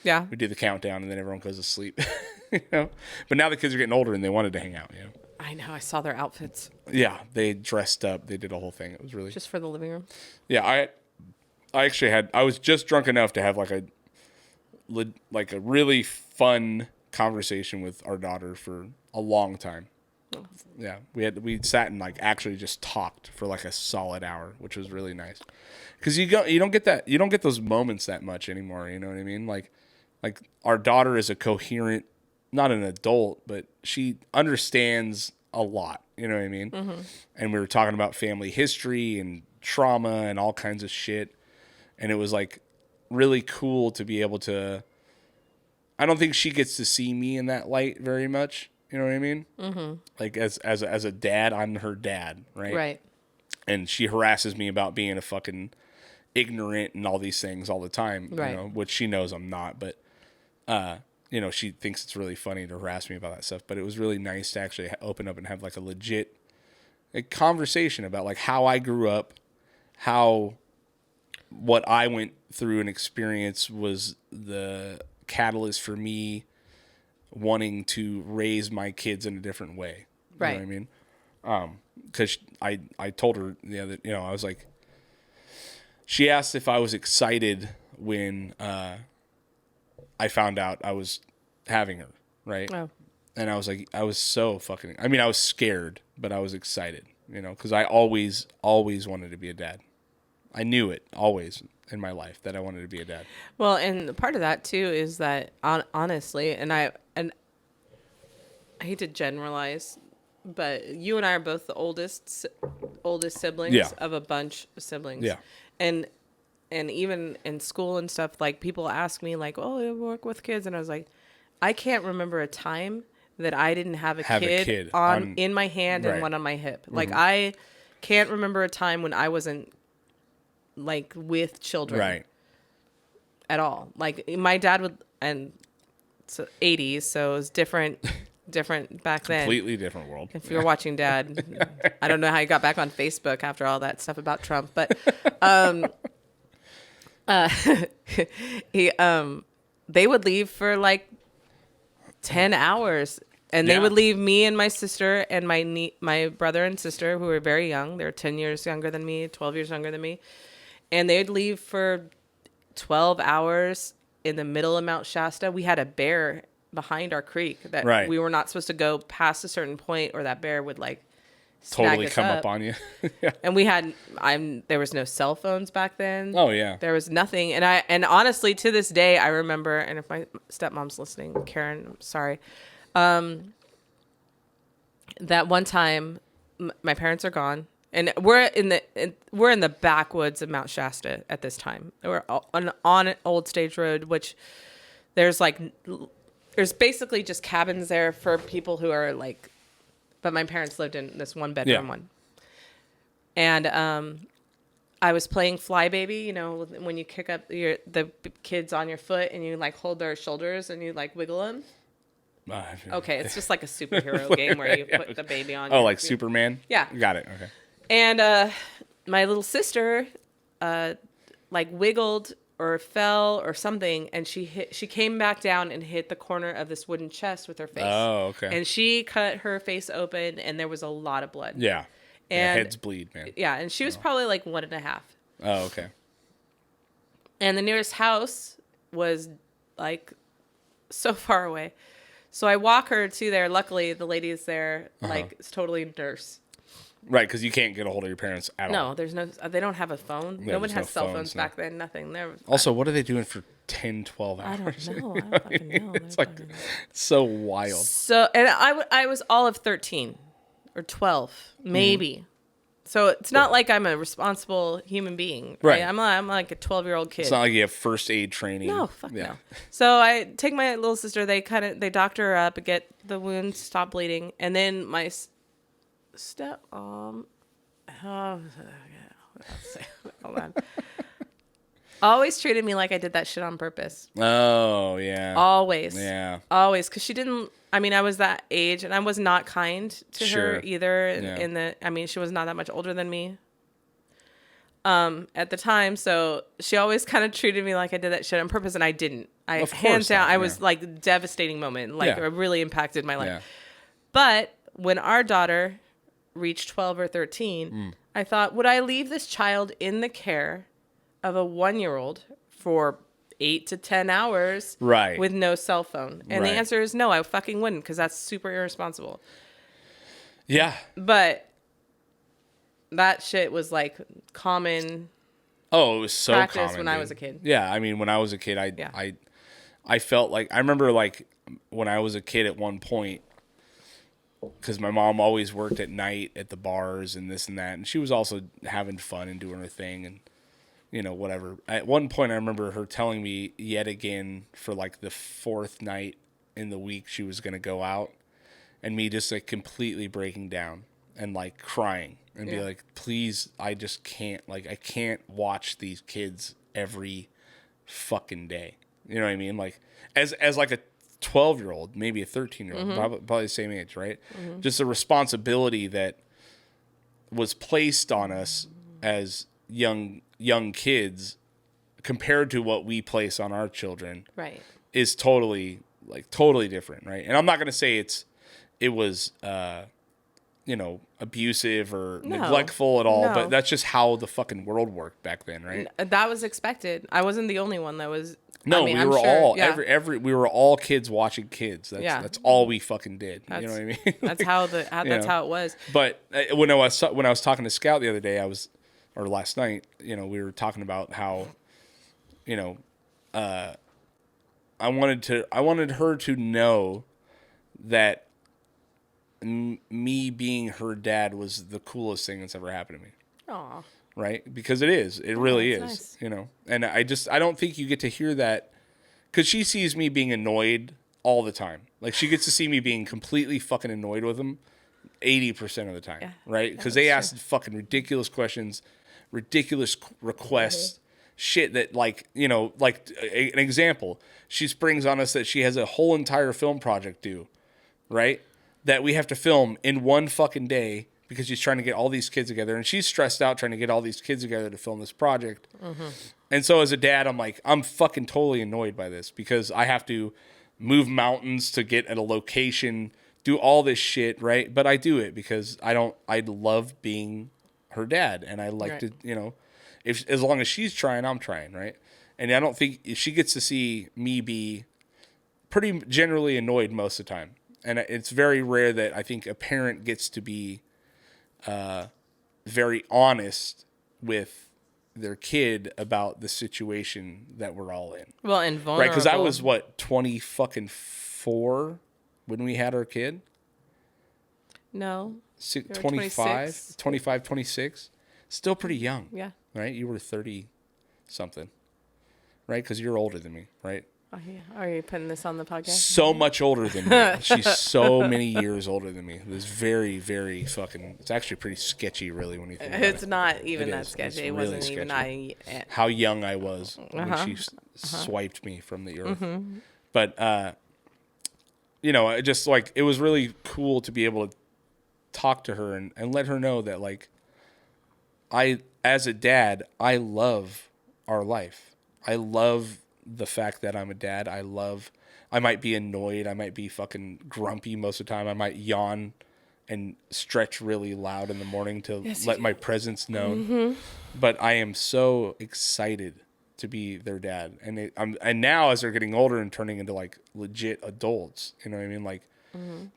A: Yeah.
B: We do the countdown, and then everyone goes to sleep. You know? But now the kids are getting older, and they wanted to hang out. You know?
A: I know. I saw their outfits.
B: Yeah. They dressed up. They did a whole thing. It was really...
A: Just for the living room?
B: Yeah. I actually I was just drunk enough to have like a really fun conversation with our daughter for a long time. Yeah, we sat and like actually just talked for like a solid hour, which was really nice. Because you don't get those moments that much anymore. You know what I mean? Like our daughter is a coherent, not an adult, but she understands a lot. You know what I mean? Mm-hmm. And we were talking about family history and trauma and all kinds of shit, and it was like really cool to be able to. I don't think she gets to see me in that light very much. You know what I mean? Mm-hmm. Like as a dad, I'm her dad, right?
A: Right.
B: And she harasses me about being a fucking ignorant and all these things all the time,
A: right.
B: You know, which she knows I'm not. But you know, she thinks it's really funny to harass me about that stuff. But it was really nice to actually open up and have like a legit conversation about like how I grew up, how what I went through and experienced was the catalyst for me wanting to raise my kids in a different way.
A: Right.
B: You know what I mean? Because I told her the other, you know, I was like, she asked if I was excited when I found out I was having her, right?
A: Oh.
B: And I was like, I was so fucking, I mean, I was scared, but I was excited, you know, because I always wanted to be a dad. I knew it always in my life that I wanted to be a dad.
A: Well, and part of that too is that honestly, and I hate to generalize, but you and I are both the oldest siblings of a bunch of siblings.
B: Yeah.
A: And even in school and stuff, like people ask me like, "Oh, you work with kids," and I was like, I can't remember a time that I didn't have a kid in my hand and one on my hip. Mm-hmm. Like I can't remember a time when I wasn't like with children at all. Like my dad would, and it's 80s, so it was different back then. Completely different world. If you're watching Dad, I don't know how he got back on Facebook after all that stuff about Trump, but they would leave for like 10 hours. And they would leave me and my sister and my brother and sister, who were very young. They were 10 years younger than me, 12 years younger than me. And they'd leave for 12 hours in the middle of Mount Shasta. We had a bear behind our creek that we were not supposed to go past a certain point, or that bear would like totally come up on you. Yeah. And we had, there was no cell phones back then. Oh yeah. There was nothing. And honestly, to this day, I remember, and if my stepmom's listening, Karen, I'm sorry. That one time my parents are gone. And we're in the backwoods of Mount Shasta at this time. We're on an old stage road, which there's basically just cabins there for people who are like, but my parents lived in this one bedroom one. And I was playing Flybaby, you know, when you kick up the kids on your foot and you like hold their shoulders and you like wiggle them. Okay, it's just like a superhero game where you put the baby on.
B: Oh, like Superman?
A: Yeah.
B: Got it. Okay.
A: And my little sister, like wiggled or fell or something, and she came back down and hit the corner of this wooden chest with her face.
B: Oh, okay.
A: And she cut her face open, and there was a lot of blood.
B: Yeah.
A: And
B: heads bleed, man.
A: Yeah, and she was probably like 1.5.
B: Oh, okay.
A: And the nearest house was like so far away. So I walk her to there. Luckily, the lady is there, like, it's totally nurse.
B: Right, because you can't get a hold of your parents at all.
A: No, there's no. They don't have a phone.
B: Yeah,
A: no one has
B: no
A: cell phones back then. Nothing.
B: Also, what are they doing for 10, 12 hours?
A: I don't know. I don't fucking know.
B: It's like so wild.
A: So, and I was all of 13 or 12, maybe. So it's not like I'm a responsible human being. Right. I'm like a 12-year-old kid.
B: It's not like you have first aid training.
A: No, fuck no. So I take my little sister. They doctor her up and get the wound stop bleeding, and then my stepmom. Hold on. Always treated me like I did that shit on purpose.
B: Oh, yeah.
A: Always.
B: Yeah.
A: Always. Because she didn't, I mean, I was that age and I was not kind to her either. She was not that much older than me at the time. So she always kind of treated me like I did that shit on purpose, and I didn't. Hands down, I was like a devastating moment. Like, it really impacted my life. Yeah. But when our daughter reached 12 or 13, I thought, would I leave this child in the care of a 1-year-old for 8 to 10 hours with no cell phone? And the answer is no, I fucking wouldn't, because that's super irresponsible.
B: Yeah.
A: But that shit was like common.
B: Oh, it was so
A: practice
B: common
A: when I was a kid.
B: Yeah, I mean, when I was a kid, I felt like, I remember like when I was a kid at one point, because my mom always worked at night at the bars and this and that, and she was also having fun and doing her thing and, you know, whatever. At one point, I remember her telling me yet again for like the 4th night in the week she was going to go out, and me just like completely breaking down and like crying and be like, please, I just can't, like, I can't watch these kids every fucking day. You know what I mean? Like, as like a 12-year-old, maybe a 13-year-old, probably the same age, right? Just a responsibility that was placed on us as young kids compared to what we place on our children, is totally different, right? And I'm not going to say it was abusive or neglectful at all, but that's just how the fucking world worked back then, right?
A: That was expected. I wasn't the only one that was.
B: No, we were all we were all kids watching kids. That's all we fucking did. You know what I mean?
A: That's how it was.
B: But when I was talking to Scout the other day, or last night, you know, we were talking about how, you know, I wanted her to know that me being her dad was the coolest thing that's ever happened to me.
A: Aw.
B: Right? Because it is. It really is. Nice. You know? And I don't think you get to hear that, because she sees me being annoyed all the time. Like, she gets to see me being completely fucking annoyed with them 80% of the time. Right? Because they ask fucking ridiculous questions, ridiculous requests, shit that, like, you know, like an example, she springs on us that she has a whole entire film project due, right? That we have to film in one fucking day, because she's trying to get all these kids together, and she's stressed out trying to get all these kids together to film this project. And so as a dad, I'm like, I'm fucking totally annoyed by this, because I have to move mountains to get at a location, do all this shit, right? But I do it because I love being her dad, and I like to, you know, as long as she's trying, I'm trying, right? And I don't think she gets to see me be pretty generally annoyed most of the time. And it's very rare that I think a parent gets to be very honest with their kid about the situation that we're all in.
A: Well, and vulnerable.
B: Right, because I was, 20 fucking 4 when we had our kid?
A: No.
B: 25, 26. Still pretty young.
A: Yeah.
B: Right? You were 30 something. Right? Because you're older than me, right?
A: Oh, yeah. Are you putting this on the podcast?
B: So much older than me. She's so many years older than me. It's very, very fucking... It's actually pretty sketcy, really, when you think about it.
A: It's not even that sketchy. It
B: really
A: wasn't
B: sketchy.
A: even...
B: How young I was when she swiped me from the earth.
A: Mm-hmm.
B: But, you know, just, like, it was really cool to be able to talk to her and let her know that, like, as a dad, I love our life. I love the fact that I'm a dad. I might be annoyed. I might be fucking grumpy most of the time. I might yawn and stretch really loud in the morning to let my presence known. Mm-hmm. But I am so excited to be their dad. And now as they're getting older and turning into like legit adults, you know what I mean? Like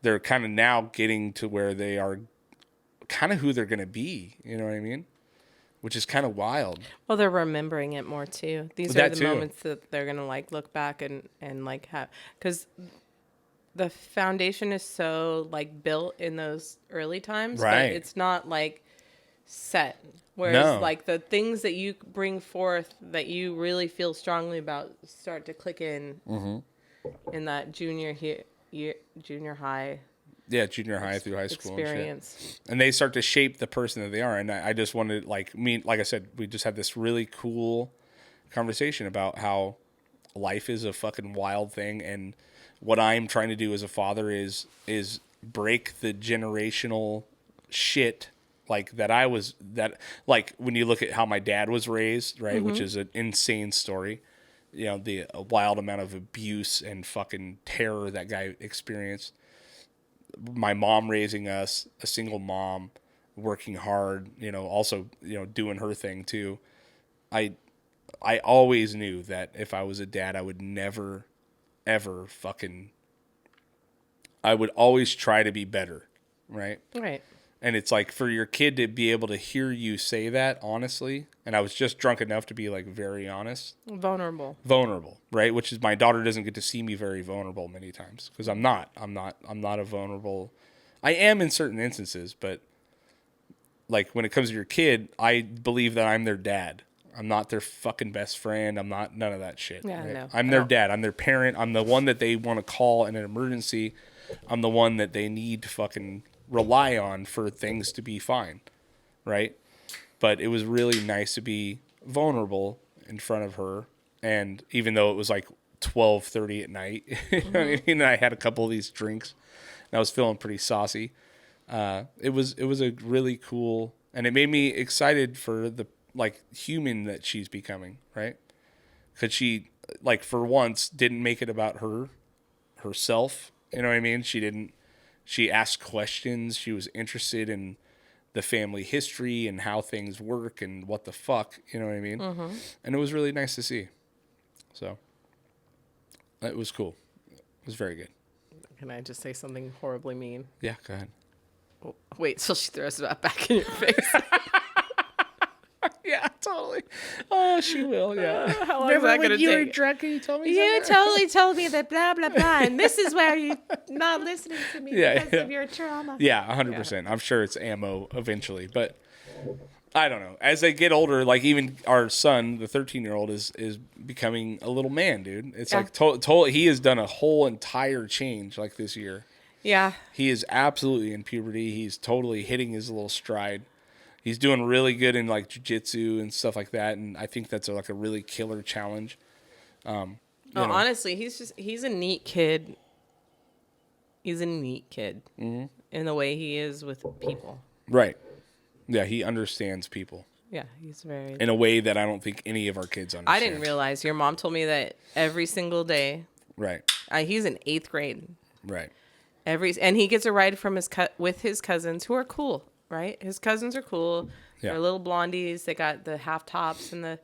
B: they're kind of now getting to where they are kind of who they're going to be, you know what I mean? Which is kind of wild.
A: Well, they're remembering it more too. These are the moments that they're gonna like look back and like have, because the foundation is so like built in those early times,
B: right? But
A: it's not like set. Whereas like the things that you bring forth that you really feel strongly about start to click in that junior high.
B: Yeah, junior high through high school
A: experience.
B: And they start to shape the person that they are. And I just wanted, like I said, we just had this really cool conversation about how life is a fucking wild thing. And what I'm trying to do as a father is break the generational shit like like when you look at how my dad was raised, right? Which is an insane story. You know, the wild amount of abuse and fucking terror that guy experienced. My mom raising us, a single mom, working hard, you know, also, you know, doing her thing too. I always knew that if I was a dad, I would never, ever I would always try to be better, right?
A: Right.
B: And it's like for your kid to be able to hear you say that honestly, and I was just drunk enough to be like very honest.
A: Vulnerable,
B: right? Which is my daughter doesn't get to see me very vulnerable many times because I'm not a vulnerable. I am in certain instances, but like when it comes to your kid, I believe that I'm their dad. I'm not their fucking best friend. I'm not none of that shit.
A: Yeah,
B: right?
A: no.
B: I'm their dad. I'm their parent. I'm the one that they want to call in an emergency. I'm the one that they need to fucking rely on for things to be fine, right? But it was really nice to be vulnerable in front of her, and even though it was like 12:30 at night, you know what I mean? I had a couple of these drinks, and I was feeling pretty saucy. It was a really cool, and it made me excited for the like human that she's becoming, right? Because she like for once didn't make it about herself. You know what I mean? She asked questions. She was interested in the family history and how things work and what the fuck, you know what I mean? And it was really nice to see. So it was cool. It was very good.
A: Can I just say something horribly mean?
B: Yeah, go ahead.
A: Oh, wait till she throws it back in your face.
B: Yeah, totally. Oh, she will. Yeah.
A: How long is that going to take?
B: You were drunk and you told me
A: you totally told me that blah blah blah, and this is why you're not listening to me because of your trauma.
B: Yeah, 100%. I'm sure it's ammo eventually, but I don't know. As they get older, like even our son, the 13-year-old, is becoming a little man, dude. It's like he has done a whole entire change like this year.
A: Yeah.
B: He is absolutely in puberty. He's totally hitting his little stride. He's doing really good in like jiu-jitsu and stuff like that, and I think that's like a really killer challenge.
A: Honestly, he's a neat kid. He's a neat kid in the way he is with people.
B: Right. Yeah, he understands people.
A: Yeah, he's very...
B: in a way that I don't think any of our kids understand.
A: I didn't realize. Your mom told me that every single day.
B: Right.
A: He's in 8th grade.
B: Right.
A: And he gets a ride from with his cousins who are cool. Right, his cousins are cool. Yeah. They're little blondies. They got the half tops and the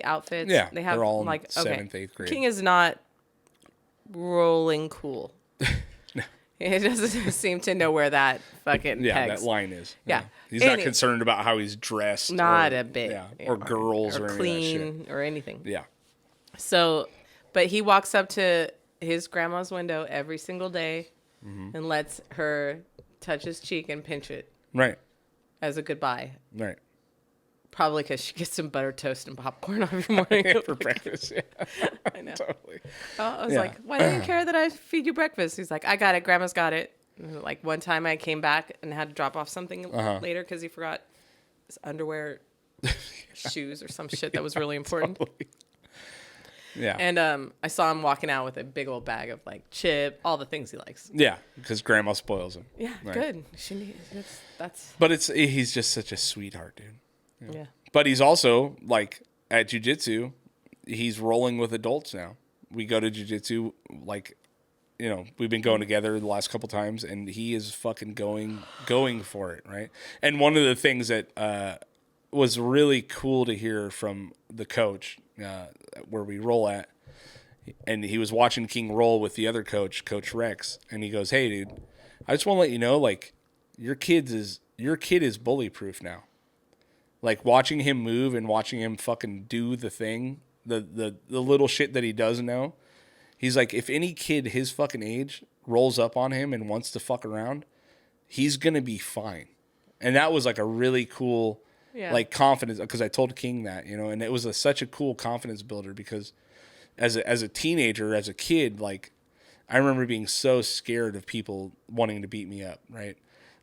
A: outfits.
B: Yeah,
A: they have
B: they're all
A: like
B: 7th, 8th grade.
A: King is not rolling cool.
B: No.
A: He doesn't seem to know where that fucking pegs.
B: That line is.
A: Yeah,
B: he's not concerned about how he's dressed.
A: Not a bit.
B: Yeah, or girls or
A: clean
B: any of that shit.
A: or anything.
B: Yeah.
A: So, but he walks up to his grandma's window every single day and lets her touch his cheek and pinch it.
B: Right.
A: As a goodbye.
B: Right.
A: Probably because she gets some butter toast and popcorn every morning
B: for breakfast. Yeah.
A: I know.
B: Totally.
A: I was like, why do you care that I feed you breakfast? He's like, I got it. Grandma's got it. Like one time I came back and had to drop off something later because he forgot his underwear, shoes, or some shit that was really important.
B: Totally. Yeah.
A: And I saw him walking out with a big old bag of like chip, all the things he likes.
B: Yeah, because grandma spoils him.
A: Yeah,
B: right.
A: good. That's.
B: But he's just such a sweetheart, dude.
A: Yeah.
B: But he's also like at jiu-jitsu, he's rolling with adults now. We go to jiu-jitsu, like, you know, we've been going together the last couple times, and he is fucking going for it, right? And one of the things that was really cool to hear from the coach where we roll at, and he was watching King roll with the other coach, Coach Rex, and he goes, "Hey, dude, I just want to let you know, like, your kid is bully proof now. Like, watching him move and watching him fucking do the thing, the little shit that he does now." He's like, if any kid his fucking age rolls up on him and wants to fuck around, he's going to be fine. And that was like a really cool, like, confidence, because I told King that, you know, and it was such a cool confidence builder because as a teenager, as a kid, like, I remember being so scared of people wanting to beat me up, right?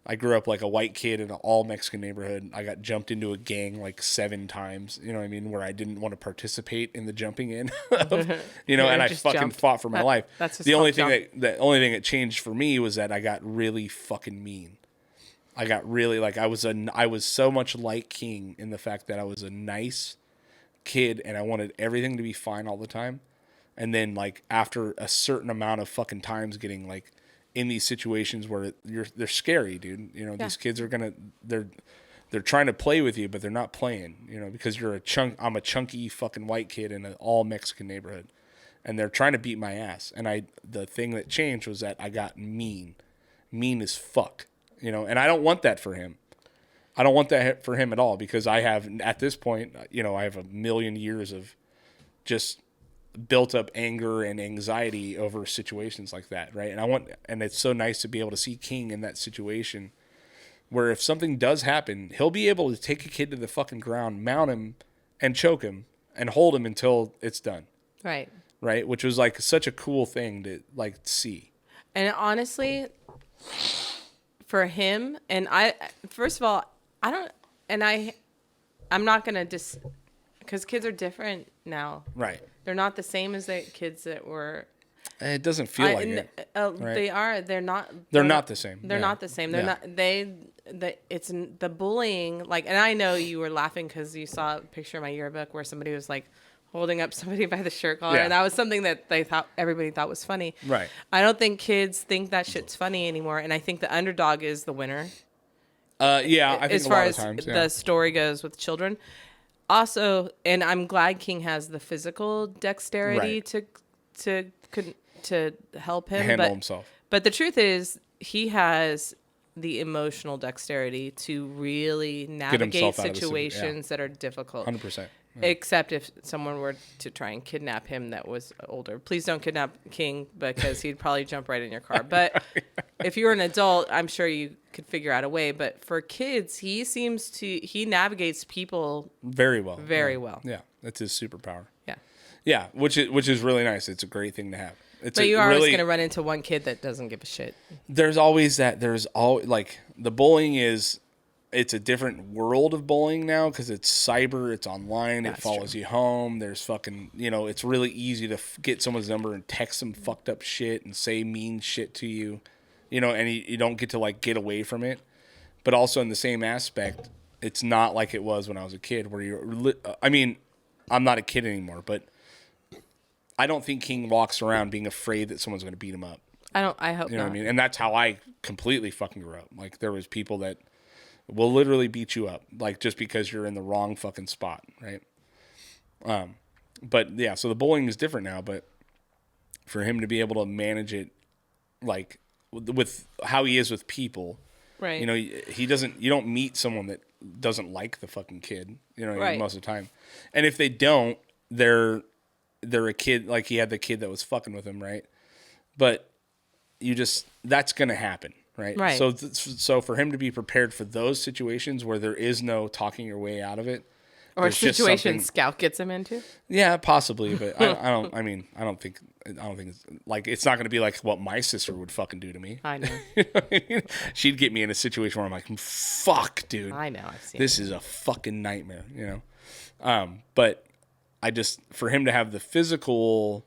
B: I grew up like a white kid in an all Mexican neighborhood. I got jumped into a gang like 7 times, you know what I mean? Where I didn't want to participate in the jumping in, you know, and I fucking fought for my life.
A: That's
B: the only thing that changed for me was that I got really fucking mean. I got really like, I was so much like King in the fact that I was a nice kid and I wanted everything to be fine all the time. And then like after a certain amount of fucking times getting like in these situations where they're scary, dude. You know, these kids are they're trying to play with you, but they're not playing, you know, because I'm a chunky fucking white kid in an all Mexican neighborhood and they're trying to beat my ass. And the thing that changed was that I got mean as fuck, you know, and I don't want that for him. I don't want that for him at all because I have, at this point, you know, I have a million years of just built up anger and anxiety over situations like that, right? And it's so nice to be able to see King in that situation where if something does happen, he'll be able to take a kid to the fucking ground, mount him, and choke him, and hold him until it's done.
A: Right.
B: Right? Which was like such a cool thing to like see.
A: And honestly, for him, and first of all, I'm not going to because kids are different now.
B: Right.
A: They're not the same as the kids that were.
B: It doesn't feel like it. Right?
A: They are. They're not.
B: They're not the same.
A: They're not the same. They're not. It's the bullying. Like, and I know you were laughing because you saw a picture in my yearbook where somebody was like holding up somebody by the shirt collar, and that was something that everybody thought was funny.
B: Right.
A: I don't think kids think that shit's funny anymore, and I think the underdog is the winner.
B: I think
A: as
B: a
A: far
B: lot
A: as
B: of times,
A: the story goes with children. Also, and I'm glad King has the physical dexterity to help him
B: handle himself.
A: But the truth is, he has the emotional dexterity to really navigate situations that are difficult.
B: 100%.
A: Yeah. Except if someone were to try and kidnap him that was older. Please don't kidnap King because he'd probably jump right in your car. But if you were an adult, I'm sure you could figure out a way. But for kids, he navigates people
B: very well.
A: Very well.
B: Yeah, that's his superpower.
A: Yeah.
B: Yeah, which is really nice. It's a great thing to have.
A: But you are always going to run into one kid that doesn't give a shit.
B: There's always that. There's always like the bullying is. It's a different world of bullying now because it's cyber, it's online, it follows you home. There's fucking, you know, it's really easy to get someone's number and text some fucked up shit and say mean shit to you, you know, and you don't get to like get away from it. But also in the same aspect, it's not like it was when I was a kid where I'm not a kid anymore, but I don't think King walks around being afraid that someone's going to beat him up.
A: I hope not.
B: You know what I mean? And that's how I completely fucking grew up. Like there was people that will literally beat you up, like just because you're in the wrong fucking spot, right? But yeah, so the bullying is different now, but for him to be able to manage it, like with how he is with people,
A: right?
B: You know, you don't meet someone that doesn't like the fucking kid, you know, right. Most of the time. And if they don't, they're a kid, like he had the kid that was fucking with him, right? But that's going to happen. right?
A: Right.
B: So for him to be prepared for those situations where there is no talking your way out of it,
A: or situation Scout gets him into.
B: Yeah, possibly, but I don't. I mean, I don't think it's like it's not going to be like what my sister would fucking do to me.
A: I know.
B: You know what I mean? She'd get me in a situation where I'm like, fuck, dude.
A: I know. I've seen
B: this is a fucking nightmare, you know. But I just for him to have the physical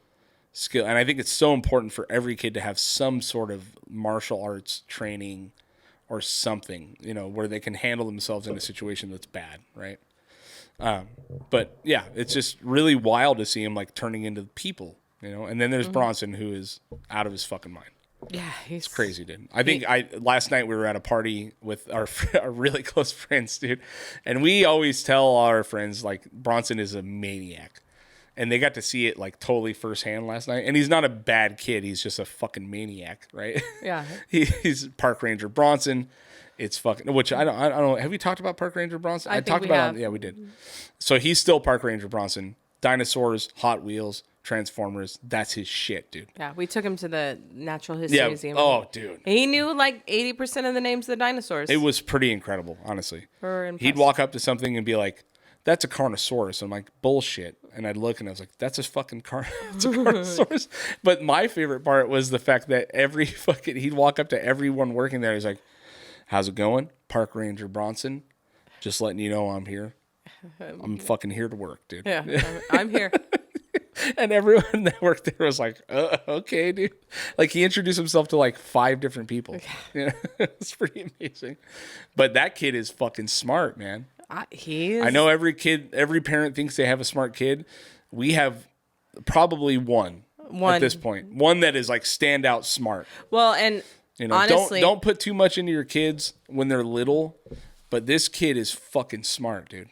B: skill, and I think it's so important for every kid to have some sort of martial arts training or something, you know, where they can handle themselves in a situation that's bad, right? But yeah, it's just really wild to see him like turning into people, you know. And then there's Bronson, who is out of his fucking mind.
A: Yeah, he's
B: crazy, dude. I think last night we were at a party with our really close friends, dude, and we always tell our friends like Bronson is a maniac, and they got to see it like totally firsthand last night. And he's not a bad kid; he's just a fucking maniac, right?
A: Yeah,
B: he's Park Ranger Bronson. It's fucking, which I don't know. Have we talked about Park Ranger Bronson?
A: I talked about it.
B: Yeah, we did. So he's still Park Ranger Bronson. Dinosaurs, Hot Wheels, Transformers. That's his shit, dude.
A: Yeah, we took him to the Natural History Museum.
B: Oh, dude.
A: He knew like 80% of the names of the dinosaurs.
B: It was pretty incredible, honestly.
A: We're
B: He'd walk up to something and be like, "That's a Carnosaurus." I'm like, "Bullshit." And I'd look and I was like, "That's a fucking it's a Carnosaurus." But my favorite part was the fact that he'd walk up to everyone working there. He's like, "How's it going? Park Ranger Bronson. Just letting you know I'm here. I'm fucking here to work, dude."
A: Yeah, I'm here.
B: And everyone that worked there was like, "Okay, dude." Like he introduced himself to like 5 different people. Yeah, it's pretty amazing. But that kid is fucking smart, man. I know every parent thinks they have a smart kid. We have probably one at this point. One that is like standout smart.
A: Well, and
B: you know, honestly, don't put too much into your kids when they're little. But this kid is fucking smart, dude.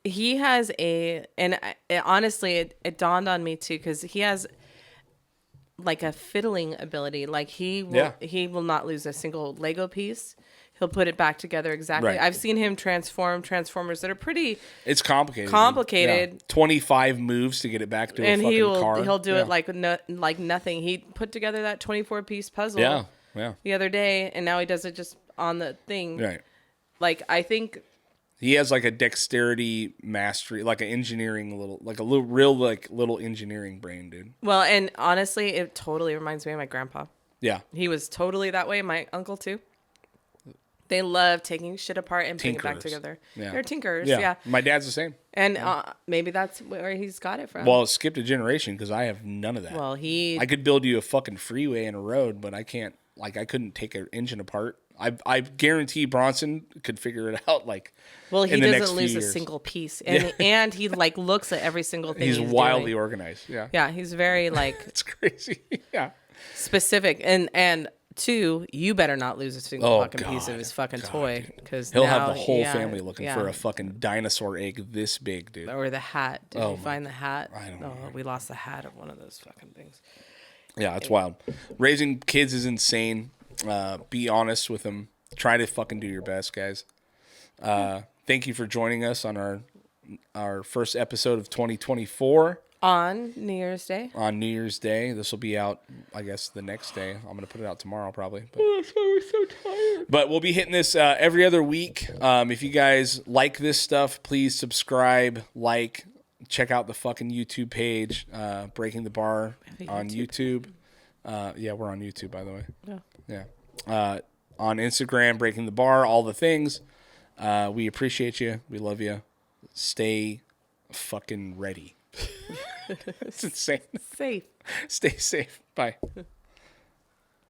A: He has honestly, it dawned on me too, because he has like a fiddling ability. Like he will not lose a single Lego piece. He'll put it back together exactly. Right. I've seen him transform Transformers that are pretty.
B: It's complicated. Yeah. 25 moves to get it back to a fucking car.
A: He'll do it like nothing. He put together that 24-piece puzzle.
B: Yeah.
A: The other day, and now he does it just on the thing.
B: Right.
A: Like I think.
B: He has like a dexterity mastery, like an engineering little engineering brain, dude.
A: Well, and honestly, it totally reminds me of my grandpa.
B: Yeah.
A: He was totally that way. My uncle too. They love taking shit apart and putting it back together. Yeah. They're tinkerers. Yeah.
B: My dad's the same.
A: And maybe that's where he's got it from.
B: Well, it skipped a generation because I have none of that.
A: Well,
B: I could build you a fucking freeway and a road, but I can't. Like, I couldn't take an engine apart. I guarantee Bronson could figure it out. Like,
A: well, he doesn't lose a single piece, and he like looks at every single thing.
B: He's wildly organized. Yeah.
A: Yeah, he's very like.
B: It's crazy. Yeah.
A: Specific and. 2, you better not lose a single fucking piece of his fucking toy, because
B: he'll have the whole family looking for a fucking dinosaur egg this big, dude.
A: Or the hat. Did you find the hat? I don't know. We lost the hat of one of those fucking things.
B: Yeah, it's wild. Raising kids is insane. Be honest with them. Try to fucking do your best, guys. Thank you for joining us on our first episode of 2024.
A: On New Year's Day?
B: On New Year's Day. This will be out, I guess, the next day. I'm going to put it out tomorrow, probably. But,
A: I'm so tired.
B: But we'll be hitting this every other week. If you guys like this stuff, please subscribe, check out the fucking YouTube page, Breaking the Bar on YouTube. Yeah, we're on YouTube, by the way. Yeah. On Instagram, Breaking the Bar, all the things. We appreciate you. We love you. Stay fucking ready. It's insane.
A: Safe.
B: Stay safe. Bye.